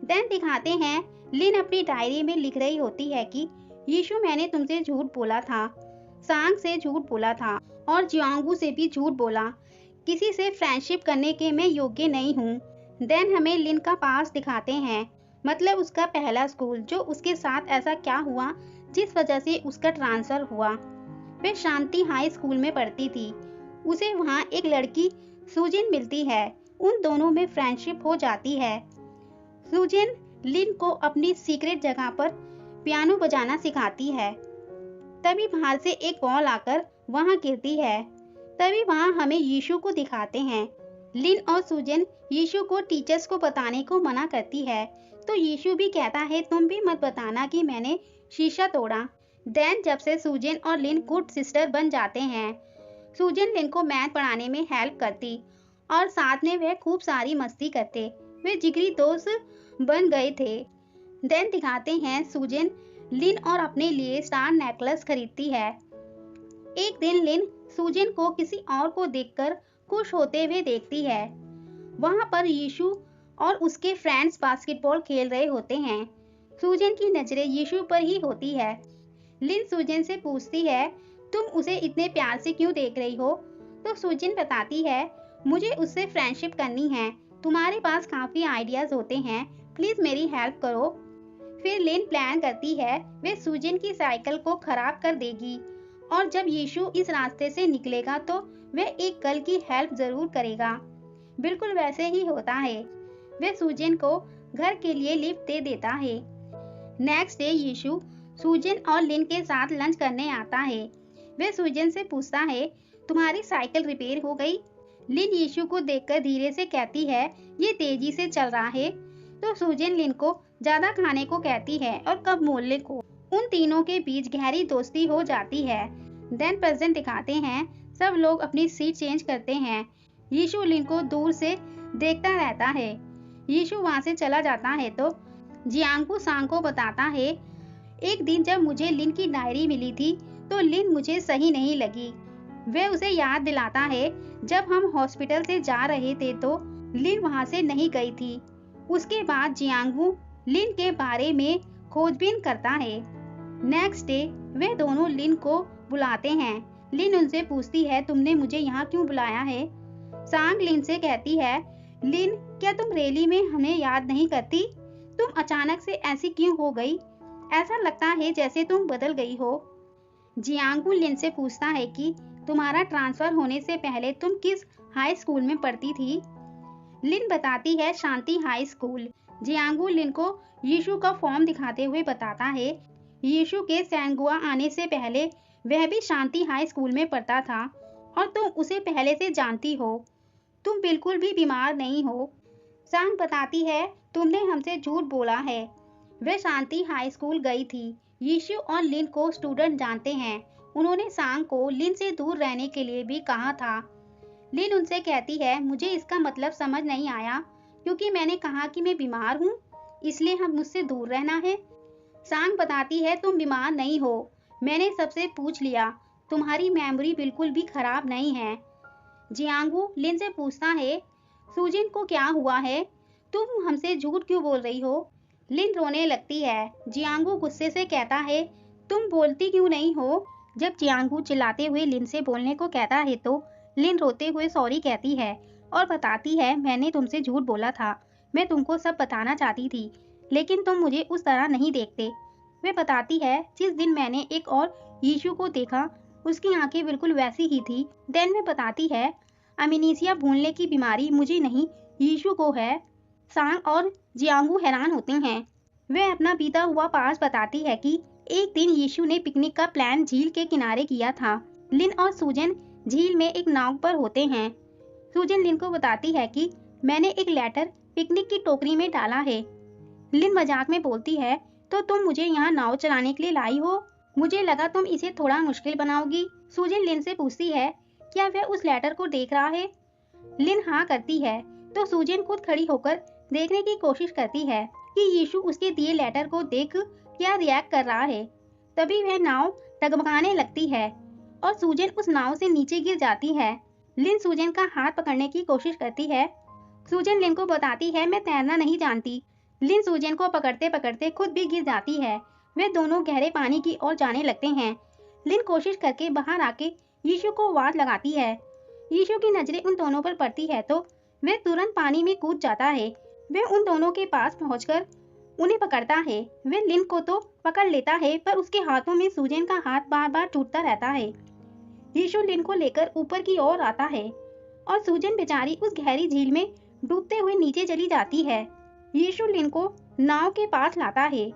[SPEAKER 1] देन दिखाते हैं, लिन अपनी डायरी में लिख रही होती है कि यीशु मैंने तुमसे झूठ बोला था, सांग से झूठ बोला था और जियांगू से भी झूठ बोला, किसी से फ्रेंडशिप करने के मैं योग्य नहीं हूँ। देन हमें लिन का पास दिखाते हैं, मतलब उसका पहला स्कूल, जो उसके साथ ऐसा क्या हुआ जिस वजह से उसका ट्रांसफर हुआ। वे शांति हाई स्कूल में पढ़ती थी। उसे वहाँ एक लड़की सुजिन मिलती है, उन दोनों में फ्रेंडशिप हो जाती है। सुजिन लिन को अपनी सीक्रेट जगह पर पियानो बजाना सिखाती है। तभी बाहर से एक बॉल आकर वहाँ गिरती है। तभी वहाँ हमें यीशु को दिखाते हैं। लिन और सुजिन यीशु को टीचर्स को बताने को मना करती है, तो यीशु भी कहता है, तुम भी मत बताना कि मैंने शीशा तोड़ा। देन जब से सुजिन और लिन गुड सिस्टर बन जाते हैं। सुजिन लिन को मैथ पढ़ाने में हेल्प करती और साथ में वह खूब सारी मस्ती करते। वे जिगरी दोस्त बन गए थे। देन दिखाते हैं, सुजिन लिन और अपने लिए स्टार नेकलेस खरीदती है। एक दिन लिन सुजिन को किसी और को देखकर खुश होते हुए देखती है। वहाँ पर यीशु और उसके फ्रेंड्स बास्केटबॉल खेल रहे होते हैं। सुजिन की नजरें यीशु पर ही होती है। लिन सुजिन से पूछती है, तुम उसे इतने प्यार से क्यों देख रही हो? तो सुजिन बताती है, मुझे उससे फ्रेंडशिप करनी है, तुम्हारे पास काफी आइडियाज होते हैं, प्लीज मेरी हेल्प करो। फिर लिन प्लान करती है, वे सुजिन की साइकिल को खराब कर देगी और जब यीशु इस रास्ते से निकलेगा तो वह एक गर्ल की हेल्प जरूर करेगा। बिल्कुल वैसे ही होता है। वह सुजिन को घर के लिए लिफ्ट दे देता है। नेक्स्ट डे यीशु सुजिन और लिन के साथ लंच करने आता है। वह सुजिन से पूछता है, तुम्हारी साइकिल रिपेयर हो गई। लिन यीशु को देखकर धीरे से कहती है, ये तेजी से चल रहा है। तो सूजन लिन को ज्यादा खाने को कहती है और कम मूल्य को। उन तीनों के बीच गहरी दोस्ती हो जाती है। देन प्रेजेंट दिखाते हैं, सब लोग अपनी सीट चेंज करते हैं। यीशु लिन को दूर से देखता रहता है। यीशु वहां से चला जाता है तो जियांगू सांग को बताता है, एक दिन जब मुझे लिन की डायरी मिली थी तो लिन मुझे सही नहीं लगी। वह उसे याद दिलाता है, जब हम हॉस्पिटल से जा रहे थे तो लिन वहां से नहीं गई थी। उसके बाद जियांगू लिन के बारे में खोजबीन करता है। नेक्स्ट डे वे दोनों लिन को बुलाते हैं। लिन उनसे पूछती है, तुमने मुझे यहाँ क्यों बुलाया है? सांग लिन से कहती है, लिन क्या तुम रैली में हमें याद नहीं करती? तुम अचानक से ऐसी क्यों हो गई? ऐसा लगता है जैसे तुम बदल गई हो। जियांगू लिन से पूछता है कि तुम्हारा ट्रांसफर होने से पहले तुम किस हाई स्कूल में पढ़ती थी? लिन बताती है, शांति हाई स्कूल। जियांगू लिन को यीशु का फॉर्म दिखाते हुए बताता है, यीशु के सैंगुआ आने से पहले वह भी शांति हाई स्कूल में पढ़ता था और तुम उसे पहले से जानती हो। तुम बिल्कुल भी बीमार नहीं हो। सांग बताती है, तुमने हमसे झूठ बोला है। वह शांति हाई स्कूल गई थी। यीशु और लिन को स्टूडेंट जानते हैं। उन्होंने सांग को लिन से दूर रहने के लिए भी कहा था। लिन उनसे कहती है, मुझे इसका मतलब समझ नहीं आया, क्योंकि मैंने कहा कि मैं बीमार हूँ, इसलिए हम मुझसे दूर रहना है। सांग बताती है, तुम बीमार नहीं हो, मैंने सबसे पूछ लिया, तुम्हारी मेमोरी बिल्कुल भी खराब नहीं है। जियांगू लिन से पूछता है, सूजिन को क्या हुआ है? तुम हमसे झूठ क्यों बोल रही हो? लिन रोने लगती है। जियांगू गुस्से से कहता है, तुम बोलती क्यों नहीं हो? जब जियांगू चिल्लाते हुए लिन से बोलने को कहता है तो लिन रोते हुए सॉरी कहती है और बताती है, मैंने तुमसे झूठ बोला था, मैं तुमको सब बताना चाहती थी, लेकिन तुम मुझे उस तरह नहीं देखते। वह बताती है, जिस दिन मैंने एक और यीशु को देखा उसकी आंखें बिल्कुल वैसी ही थी। देन वह बताती है, अमीनीसिया भूलने की बीमारी मुझे नहीं यीशु को है। सांग और जियांगू हैरान होते हैं। वह अपना बीता हुआ पास बताती है कि एक दिन यीशु ने पिकनिक का प्लान झील के किनारे किया था। लिन और सूजन झील में एक नाव पर होते हैं। सूजन लिन को बताती है कि मैंने एक लेटर पिकनिक की टोकरी में डाला है। लिन मजाक में बोलती है, तो तुम मुझे यहाँ नाव चलाने के लिए लाई हो? मुझे लगा तुम इसे थोड़ा मुश्किल बनाओगी। सूजन लिन से पूछती है, क्या वह उस लेटर को देख रहा है? लिन हाँ करती है तो सूजन खुद खड़ी होकर देखने की कोशिश करती है कि यीशु उसके दिए लेटर को देख क्या रिएक्ट कर रहा है। तभी वह नाव डगमगाने लगती है और सूजन उस नाव से नीचे गिर जाती है। लिन सूजन का हाथ पकड़ने की कोशिश करती है। सूजन लिन को बताती है, मैं तैरना नहीं जानती। लिन सूजन को पकड़ते पकड़ते खुद भी गिर जाती है। वे दोनों गहरे पानी की ओर जाने लगते हैं। लिन कोशिश करके बाहर आके यीशु को आवाज लगाती है। यीशु की नजरें उन दोनों पर पड़ती है तो वह तुरंत पानी में कूद जाता है। वह उन दोनों के पास पहुंचकर उन्हें पकड़ता है। वह लिन को तो पकड़ लेता है पर उसके हाथों में सूजन का हाथ बार बार टूटता रहता है। यीशु लिन को लेकर ऊपर की ओर आता है और सूजन बेचारी उस गहरी झील में डूबते हुए नीचे चली जाती है। यीशु लिन को नाव के पास लाता है।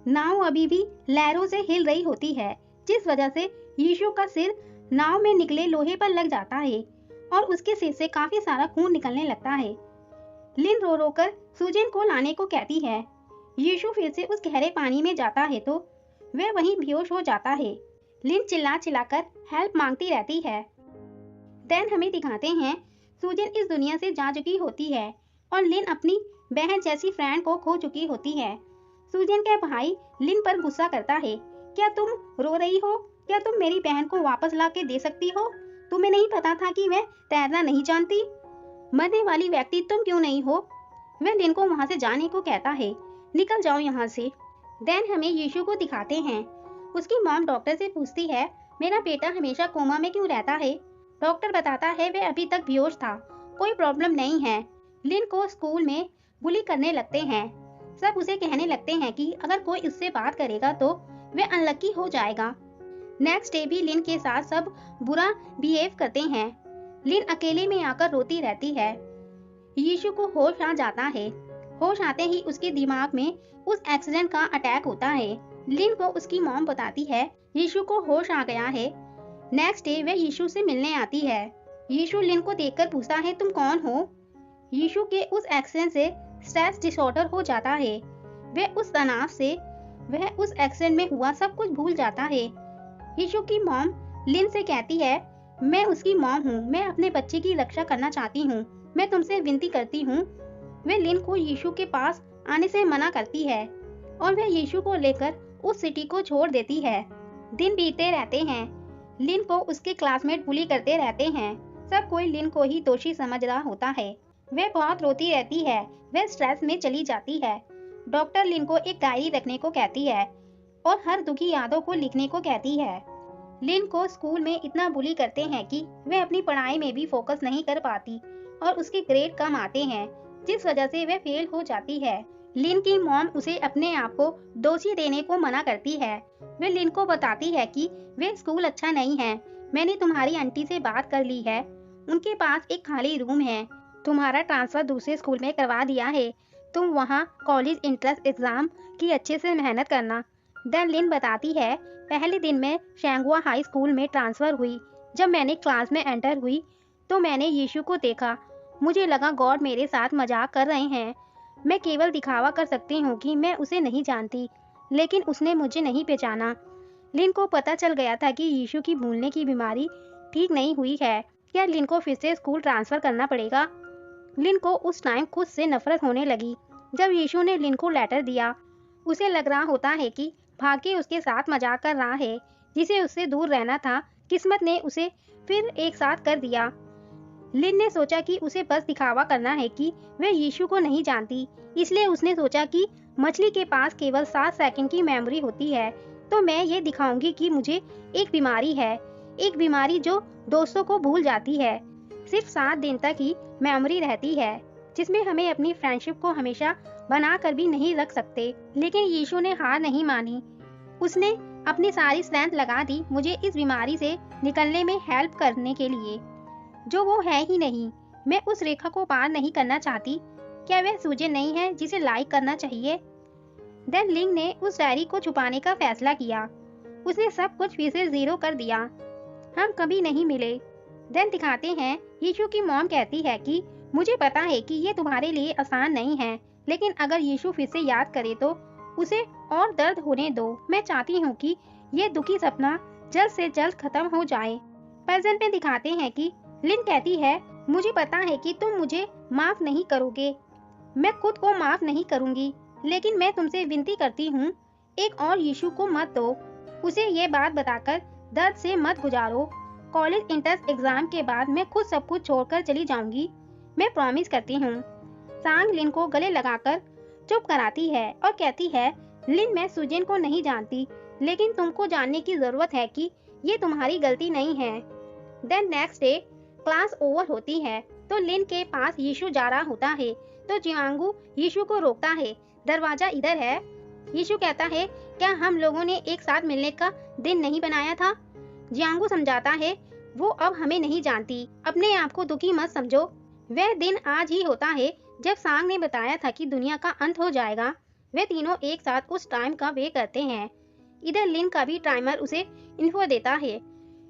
[SPEAKER 1] नाव अभी भी लहरों से हिल रही होती है, जिस वजह से यीशु का सिर नाव में निकले लोहे पर लग जाता है और उसके सिर से काफी सारा खून निकलने लगता है। लिन रो रो कर सूजन को लाने को कहती है। यीशु फिर से उस गहरे पानी में जाता है तो वह वहीं बेहोश हो जाता है। लिन चिल्ला चिल्लाकर हेल्प मांगती रहती है। देन हमें दिखाते हैं सूजन इस दुनिया से जा चुकी होती है और लिन अपनी बहन जैसी फ्रेंड को खो चुकी होती है। सूजन का भाई लिन पर गुस्सा करता है, क्या तुम रो रही हो? क्या तुम मेरी बहन को वापस ला के दे सकती हो? तुम्हें नहीं पता था कि वह तैरना नहीं जानती? मरने वाली व्यक्ति तुम क्यों नहीं हो? वह लिन को वहां से जाने को कहता है, निकल जाओ यहाँ से। देन हमें यीशु को दिखाते हैं। उसकी मॉम डॉक्टर से पूछती है, मेरा बेटा हमेशा कोमा में क्यों रहता है? डॉक्टर बताता है वह अभी तक बेहोश था, कोई प्रॉब्लम नहीं है। लिन को स्कूल में बुली करने लगते हैं। सब उसे कहने लगते हैं कि अगर कोई इससे बात करेगा तो वह अनलकी हो जाएगा। नेक्स्ट डे भी लिन के साथ सब बुरा बिहेव करते हैं। लिन अकेले में आकर रोती रहती है। यीशु को होश आ जाता है। होश आते ही उसके दिमाग में उस एक्सीडेंट का अटैक होता है। लिन को उसकी मॉम बताती है, यीशु को होश आ गया है। नेक्स्ट डे वह यीशु से मिलने आती है। यीशु लिन को देखकर पूछता है, तुम कौन हो? यीशु के उस एक्सीडेंट से स्ट्रेस डिसऑर्डर हो जाता है। वह उस तनाव से वह उस एक्सीडेंट में हुआ सब कुछ भूल जाता है। यीशु की मॉम लिन से कहती है, मैं उसकी मॉम हूँ, मैं अपने बच्चे की रक्षा करना चाहती हूँ, मैं तुमसे विनती करती हूँ। वह लिन को यीशु के पास आने से मना करती है और वह यीशु को लेकर उस सिटी को छोड़ देती है। दिन बीतते रहते हैं। लिन को उसके क्लासमेट बुली करते रहते हैं। सब कोई लिन को ही दोषी समझ रहा होता है। वह बहुत रोती रहती है। वह स्ट्रेस में चली जाती है। डॉक्टर लिन को एक डायरी रखने को कहती है और हर दुखी यादों को लिखने को कहती है। लिन को स्कूल में इतना बुली करते हैं कि वह अपनी पढ़ाई में भी फोकस नहीं कर पाती और उसके ग्रेड कम आते हैं, जिस वजह से वह फेल हो जाती है। लिन की मॉम उसे अपने आप को दोषी देने को मना करती है। वह लिन को बताती है कि वे स्कूल अच्छा नहीं है। मैंने तुम्हारी आंटी से बात कर ली है, उनके पास एक खाली रूम है। तुम्हारा ट्रांसफर दूसरे स्कूल में करवा दिया है। तुम वहाँ कॉलेज एंट्रेंस एग्जाम की अच्छे से मेहनत करना। देन लिन बताती है, पहले दिन मैं शैंगुआ हाई स्कूल में ट्रांसफर हुई। जब मैंने क्लास में एंटर हुई तो मैंने यीशु को देखा। मुझे लगा गॉड मेरे साथ मजाक कर रहे हैं। मैं केवल दिखावा कर सकती हूँ कि मैं उसे नहीं जानती, लेकिन उसने मुझे नहीं पहचाना। लिन को पता चल गया था कि यीशु की भूलने की बीमारी ठीक नहीं हुई है। क्या लिन को फिर से स्कूल ट्रांसफर करना पड़ेगा? लिन को उस टाइम खुद से नफरत होने लगी। जब यीशु ने लिन को लेटर दिया, उसे लग रहा होता है कि भाग्य उसके साथ मजाक कर रहा है। जिसे उससे दूर रहना था, किस्मत ने उसे फिर एक साथ कर दिया। लिन ने सोचा कि उसे बस दिखावा करना है कि वह यीशु को नहीं जानती, इसलिए उसने सोचा कि मछली के पास केवल 7 सेकंड की मेमोरी होती है, तो मैं ये दिखाऊंगी कि मुझे एक बीमारी है, एक बीमारी जो दोस्तों को भूल जाती है। सिर्फ 7 दिन तक ही मेमोरी रहती है, जिसमें हमें अपनी फ्रेंडशिप को हमेशा बना कर भी नहीं रख सकते। लेकिन यीशु ने हार नहीं मानी। उसने अपनी सारी स्ट्रेंथ लगा दी मुझे इस बीमारी से निकलने में हेल्प करने के लिए, जो वो है ही नहीं। मैं उस रेखा को पार नहीं करना चाहती। क्या वह सूजन नहीं है जिसे लाइक करना चाहिए? देन लिंग ने उस डायरी को छुपाने का फैसला किया। उसने सब कुछ फिर से 0 कर दिया। हम कभी नहीं मिले। देन दिखाते हैं, यीशु की मॉम कहती है कि मुझे पता है कि ये तुम्हारे लिए आसान नहीं है, लेकिन अगर यीशु फिर से याद करे तो उसे और दर्द होने दो। मैं चाहती हूँ कि ये दुखी सपना जल्द से जल्द खत्म हो जाए। प्रेजेंट में दिखाते हैं कि लिन कहती है, मुझे पता है कि तुम मुझे माफ नहीं करोगे, मैं खुद को माफ नहीं करूंगी, लेकिन मैं तुमसे विनती करती हूँ, एक और यीशु को मत दो। उसे ये बात बताकर दर्द से मत गुजारो। कॉलेज एंट्रेंस एग्जाम के बाद मैं खुद सब कुछ छोड़कर चली जाऊंगी, मैं प्रॉमिस करती हूँ। सांग लिन को गले लगाकर चुप कराती है और कहती है, लिन मैं सुजेन को नहीं जानती, लेकिन तुमको जानने की जरूरत है कि ये तुम्हारी गलती नहीं है। Then next day class over होती है तो लिन के पास यीशु जा रहा होता है, तो जियांगू यीशु को रोकता है, दरवाजा इधर है। यीशु कहता है, क्या हम लोगों ने एक साथ मिलने का दिन नहीं बनाया था? जियांगू समझाता है, वो अब हमें नहीं जानती, अपने आप को दुखी मत समझो। वह दिन आज ही होता है जब सांग ने बताया था कि दुनिया का अंत हो जाएगा। वे तीनों एक साथ उस टाइम का वे करते हैं। इधर लिन का भी टाइमर उसे इन्फो देता है।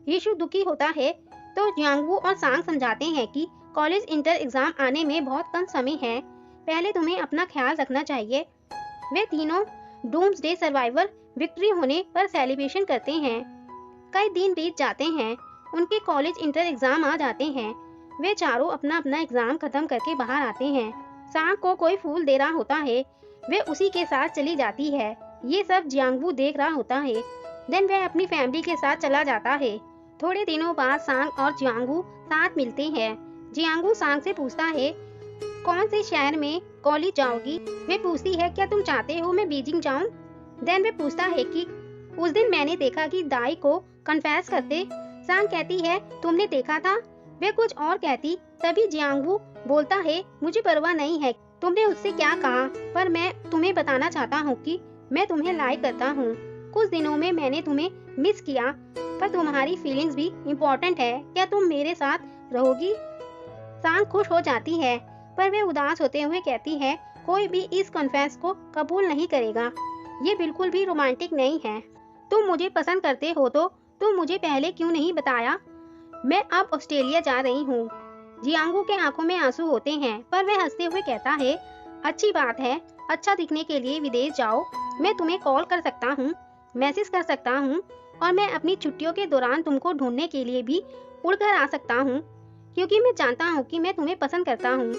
[SPEAKER 1] यीशु दुखी होता है तो जियांगू और सांग समझाते हैं कि कॉलेज इंटर एग्जाम आने में बहुत कम समय है, पहले तुम्हें अपना ख्याल रखना चाहिए। वे तीनों डूम्सडे सर्वाइवर विक्ट्री होने पर सेलिब्रेशन करते हैं। कई दिन बीत जाते हैं, उनके कॉलेज इंटर एग्जाम आ जाते हैं। वे चारों अपना अपना एग्जाम खत्म करके बाहर आते हैं। सांग को कोई फूल दे रहा होता है, वे उसी के साथ चली जाती है। ये सब जियांगू देख रहा होता है। देन वह अपनी फैमिली के साथ चला जाता है। थोड़े दिनों बाद सांग और जियांगू साथ मिलते हैं। जियांगू सांग से पूछता है, कौन से शहर में कॉलेज जाओगी? वे पूछती है, क्या तुम चाहते हो मैं बीजिंग जाऊं? देन वे पूछता है कि उस दिन मैंने देखा कि दाई को कन्फेस करते। सांग कहती है, तुमने देखा था? वे कुछ और कहती, तभी जियांगू बोलता है, मुझे परवाह नहीं है तुमने उससे क्या कहा, पर मैं तुम्हें बताना चाहता हूँ कि मैं तुम्हें लाइक करता हूँ। कुछ दिनों में मैंने तुम्हें मिस किया, पर तुम्हारी फीलिंग्स भी इम्पोर्टेंट है। क्या तुम मेरे साथ रहोगी? सांग खुश हो जाती है, पर वे उदास होते हुए कहती है, कोई भी इस कन्फेस को कबूल नहीं करेगा। ये बिल्कुल भी रोमांटिक नहीं है। तुम मुझे पसंद करते हो तो तुम मुझे पहले क्यों नहीं बताया? मैं अब ऑस्ट्रेलिया जा रही हूँ। जियांगू के आंखों में आंसू होते हैं, पर वह हंसते हुए कहता है, अच्छी बात है, अच्छा दिखने के लिए विदेश जाओ। मैं तुम्हें कॉल कर सकता हूँ, मैसेज कर सकता हूँ, और मैं अपनी छुट्टियों के दौरान तुमको ढूंढने के लिए भी उड़कर आ सकता हूँ, क्योंकि मैं जानता हूँ कि मैं तुम्हें पसंद करता हूँ।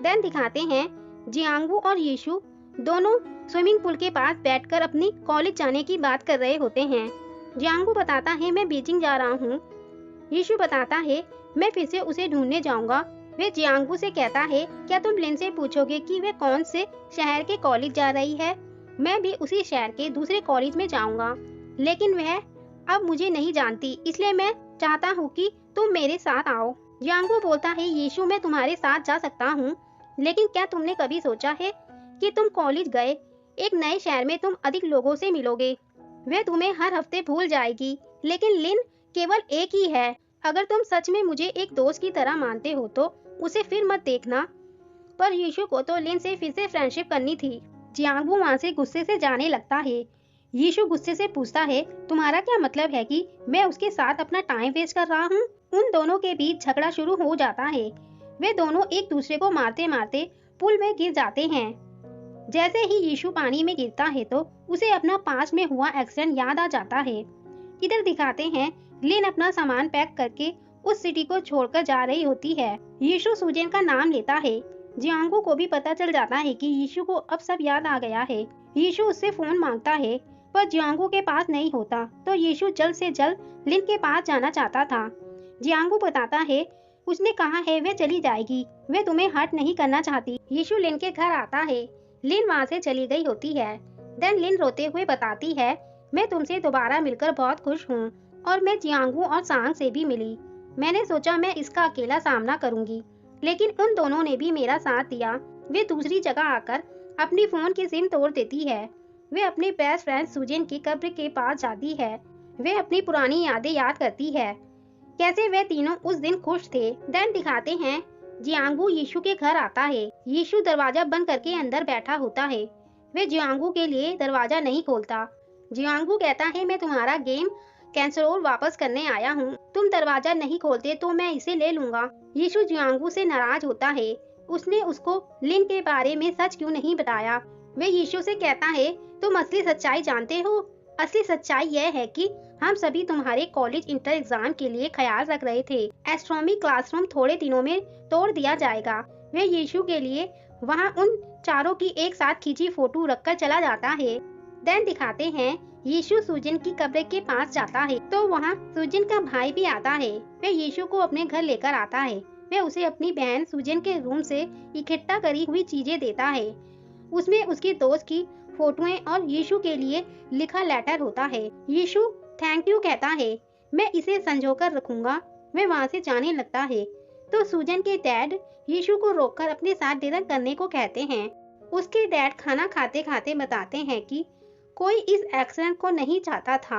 [SPEAKER 1] देन दिखाते हैं जियांगू और यीशु दोनों स्विमिंग पूल के पास बैठकर अपनी कॉलेज जाने की बात कर रहे होते हैं। जियांगू बताता है, मैं बीजिंग जा रहा हूँ। यीशु बताता है, मैं फिर से उसे ढूंढने जाऊंगा। वे जियांगू से कहता है, क्या तुम लिन से पूछोगे कि वे कौन से शहर के कॉलेज जा रही है? मैं भी उसी शहर के दूसरे कॉलेज में जाऊंगा, लेकिन वह अब मुझे नहीं जानती, इसलिए मैं चाहता हूँ कि तुम मेरे साथ आओ। जियांगू बोलता है, यीशु मैं तुम्हारे साथ जा सकता हूँ, लेकिन क्या तुमने कभी सोचा है कि तुम कॉलेज गए एक नए शहर में तुम अधिक लोगों से मिलोगे। वे तुम्हें हर हफ्ते भूल जाएगी, लेकिन लिन केवल एक ही है। अगर तुम सच में मुझे एक दोस्त की तरह मानते हो तो उसे फिर मत देखना। पर यीशु को तो लिन से फिर से फ्रेंडशिप करनी थी। जियांगू वहाँ से गुस्से से जाने लगता है। यीशु गुस्से से पूछता है, तुम्हारा क्या मतलब है कि मैं उसके साथ अपना टाइम वेस्ट कर रहा हूँ? उन दोनों के बीच झगड़ा शुरू हो जाता है। वे दोनों एक दूसरे को मारते मारते पुल में गिर जाते हैं। जैसे ही यीशु पानी में गिरता है तो उसे अपना पास में हुआ एक्सीडेंट याद आ जाता है। इधर दिखाते हैं लिन अपना सामान पैक करके उस सिटी को छोड़कर जा रही होती है। यीशु सुजेन का नाम लेता है। जियांगू को भी पता चल जाता है कि यीशु को अब सब याद आ गया है। यीशु उससे फोन मांगता है, पर जियांगू के पास नहीं होता, तो यीशु जल्द से जल्द लिन के पास जाना चाहता था। जियांगू बताता है, उसने कहा है वे चली जाएगी, वे तुम्हें हर्ट नहीं करना चाहती। यीशु लिन के घर आता है। लिन वहाँ से चली गई होती है। देन लिन रोते हुए बताती है, मैं तुमसे दोबारा मिलकर बहुत खुश हूँ, और मैं जियांगू और सांग से भी मिली। मैंने सोचा मैं इसका अकेला सामना करूंगी, लेकिन उन दोनों ने भी मेरा साथ दिया। वे दूसरी जगह आकर अपनी फोन की सिम तोड़ देती है। वे अपनी बेस्ट फ्रेंड सुजेन की कब्र के पास जाती है। वे अपनी पुरानी यादें याद करती है, कैसे वे तीनों उस दिन खुश थे। देन दिखाते हैं जियांगू यीशु के घर आता है। यीशु दरवाजा बंद करके अंदर बैठा होता है। वे जियांगू के लिए दरवाजा नहीं खोलता। जियांगू कहता है, मैं तुम्हारा गेम कैंसरोल वापस करने आया हूँ, तुम दरवाजा नहीं खोलते तो मैं इसे ले लूंगा। यीशु जियांगू से नाराज होता है, उसने उसको लिन के बारे में सच क्यों नहीं बताया। वे यीशु से कहता है, तुम असली सच्चाई जानते हो? असली सच्चाई यह है कि हम सभी तुम्हारे कॉलेज इंटर एग्जाम के लिए ख्याल रख रहे थे। एस्ट्रोनॉमी क्लासरूम थोड़े दिनों में तोड़ दिया जाएगा। वे यीशु के लिए वहाँ उन चारों की एक साथ खींची फोटो रखकर चला जाता है। देन दिखाते हैं यीशु सुजन की कब्र के पास जाता है, तो वहाँ सुजन का भाई भी आता है। वे यीशु को अपने घर लेकर आता है। वे उसे अपनी बहन सुजन के रूम से इकट्ठा करी हुई चीजें देता है। उसमें उसकी दोस्त की फोटोएं और यीशु के लिए लिखा लेटर होता है। यीशु थैंक यू कहता है, मैं इसे संजोकर रखूंगा। वे वहाँ से जाने लगता है, तो सुजन के डैड यीशु को रोककर अपने साथ डिनर करने को कहते हैं। उसके डैड खाना खाते खाते बताते हैं कि कोई इस एक्सीडेंट को नहीं चाहता था।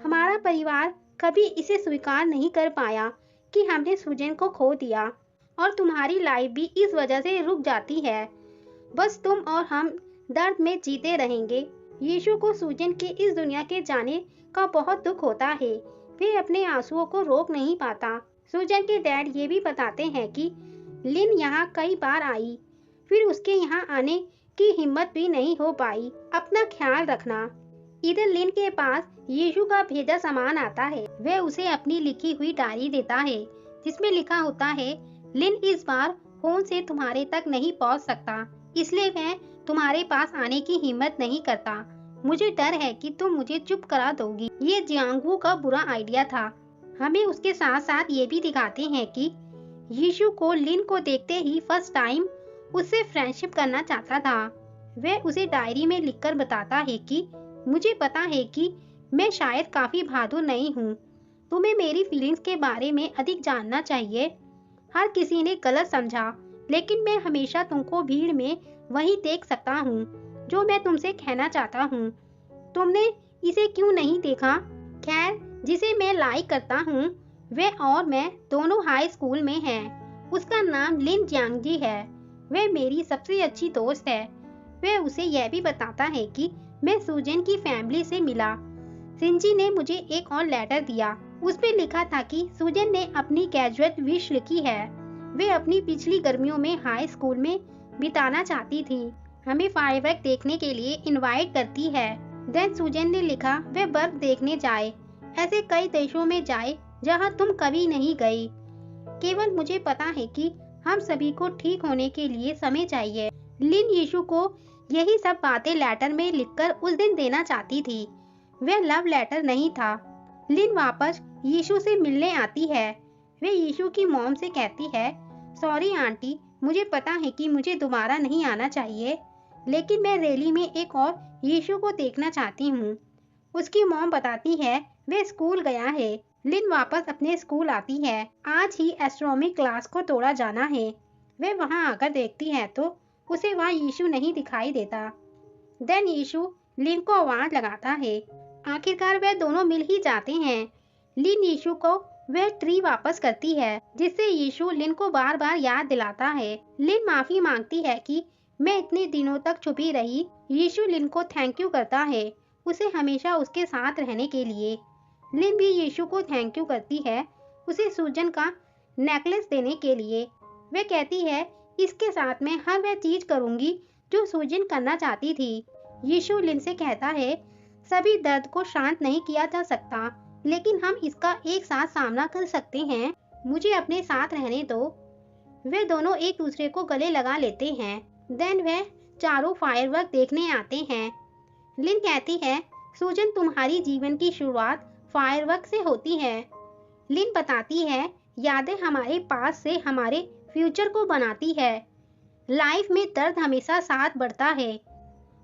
[SPEAKER 1] हमारा परिवार कभी इसे स्वीकार नहीं कर पाया कि हमने सुजन को खो दिया, और तुम्हारी लाइफ भी इस वजह से रुक जाती है। बस तुम और हम दर्द में जीते रहेंगे। यीशु को सुजन के इस दुनिया के जाने का बहुत दुख होता है। वे अपने आंसुओं को रोक नहीं पाता। सुजन के डैड ये भी बताते हैं कि लिन यहाँ कई बार आई, फिर उसके यहाँ आने की हिम्मत भी नहीं हो पाई। अपना ख्याल रखना। इधर लिन के पास यीशु का भेजा सामान आता है। वह उसे अपनी लिखी हुई डायरी देता है, जिसमें लिखा होता है, लिन इस बार फोन से तुम्हारे तक नहीं पहुंच सकता, इसलिए वह तुम्हारे पास आने की हिम्मत नहीं करता। मुझे डर है कि तुम मुझे चुप करा दोगी। ये जियांगू का बुरा आइडिया था। हमें उसके साथ साथ ये भी दिखाते हैं कि यीशु को लिन को देखते ही फर्स्ट टाइम उससे फ्रेंडशिप करना चाहता था। वह उसे डायरी में लिखकर बताता है कि मुझे पता है कि मैं शायद काफी बहादुर नहीं हूँ। तुम्हें मेरी फीलिंग्स के बारे में अधिक जानना चाहिए। हर किसी ने गलत समझा, लेकिन मैं हमेशा तुमको भीड़ में वही देख सकता हूँ जो मैं तुमसे कहना चाहता हूँ। तुमने इसे क्यों नहीं देखा? खैर, जिसे मैं लाइक करता हूँ वह और मैं दोनों हाई स्कूल में हैं। उसका नाम लिन जियांगजी है। वह मेरी सबसे अच्छी दोस्त है। वह उसे यह भी बताता है कि मैं सुजन की फैमिली से मिला। सिंजी ने मुझे एक और लेटर दिया। उसमें लिखा था कि सुजन ने अपनी ग्रेजुएट विश लिखी है। वे अपनी पिछली गर्मियों में हाई स्कूल में बिताना चाहती थी। हमें फायरवर्क देखने के लिए इनवाइट करती है। देन सुजन ने लिखा वे बर्फ देखने जाए, ऐसे कई देशों में जाए जहां तुम कभी नहीं गई। केवल मुझे पता है कि हम सभी को ठीक होने के लिए समय चाहिए। लिन यीशु को यही सब बातें लेटर में लिखकर उस दिन देना चाहती थी। वह लव लेटर नहीं था। लिन वापस यीशु से मिलने आती है। वे यीशु की मॉम से कहती है, सॉरी आंटी, मुझे पता है कि मुझे दोबारा नहीं आना चाहिए, लेकिन मैं रैली में एक और यीशु को देखना चाहती हूँ। उसकी मॉम बताती है वे स्कूल गया है। लिन वापस अपने स्कूल आती है। आज ही एस्ट्रोनॉमी क्लास को तोड़ा जाना है। वे वहां आकर देखती है तो उसे वहां यीशु नहीं दिखाई देता। देन यीशु लिन को आवाज लगाता है। आखिरकार वे दोनों मिल ही जाते हैं। लिन यीशु को वह ट्री वापस करती है जिससे यीशु लिन को बार बार याद दिलाता है। लिन माफी मांगती है कि मैं इतने दिनों तक छुपी रही। यीशु लिन को थैंक यू करता है, उसे हमेशा उसके साथ रहने के लिए। लिन भी यीशु को थैंक यू करती है, उसे सुजन का नेकलेस देने के लिए। वह कहती है इसके साथ मैं हर वह चीज करूंगी जो सुजन करना चाहती थी। यीशु लिन से कहता है सभी दर्द को शांत नहीं किया जा सकता, लेकिन हम इसका एक साथ सामना कर सकते हैं। मुझे अपने साथ रहने दो। वे दोनों एक दूसरे को गले लगा लेते हैं। देन वे चारों फायरवर्क देखने आते हैं। लिन कहती है सुजन तुम्हारी जीवन की शुरुआत फायरवर्क से होती है। लिन बताती है यादें हमारे पास से हमारे फ्यूचर को बनाती है। लाइफ में दर्द हमेशा साथ बढ़ता है।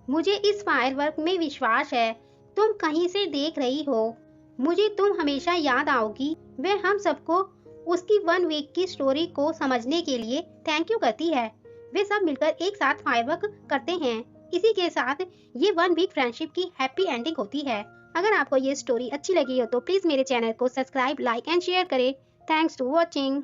[SPEAKER 1] मुझे इस फायरवर्क में विश्वास है। तुम कहीं से देख रही हो, मुझे तुम हमेशा याद आओगी। वह हम सबको उसकी 1 वीक की स्टोरी को समझने के लिए थैंक यू करती है। वे सब मिलकर एक साथ फायरवर्क करते हैं। इसी के साथ ये 1 वीक फ्रेंडशिप की हैप्पी एंडिंग होती है। अगर आपको ये स्टोरी अच्छी लगी हो तो प्लीज मेरे चैनल को सब्सक्राइब, लाइक एंड शेयर करें। Thanks to watching.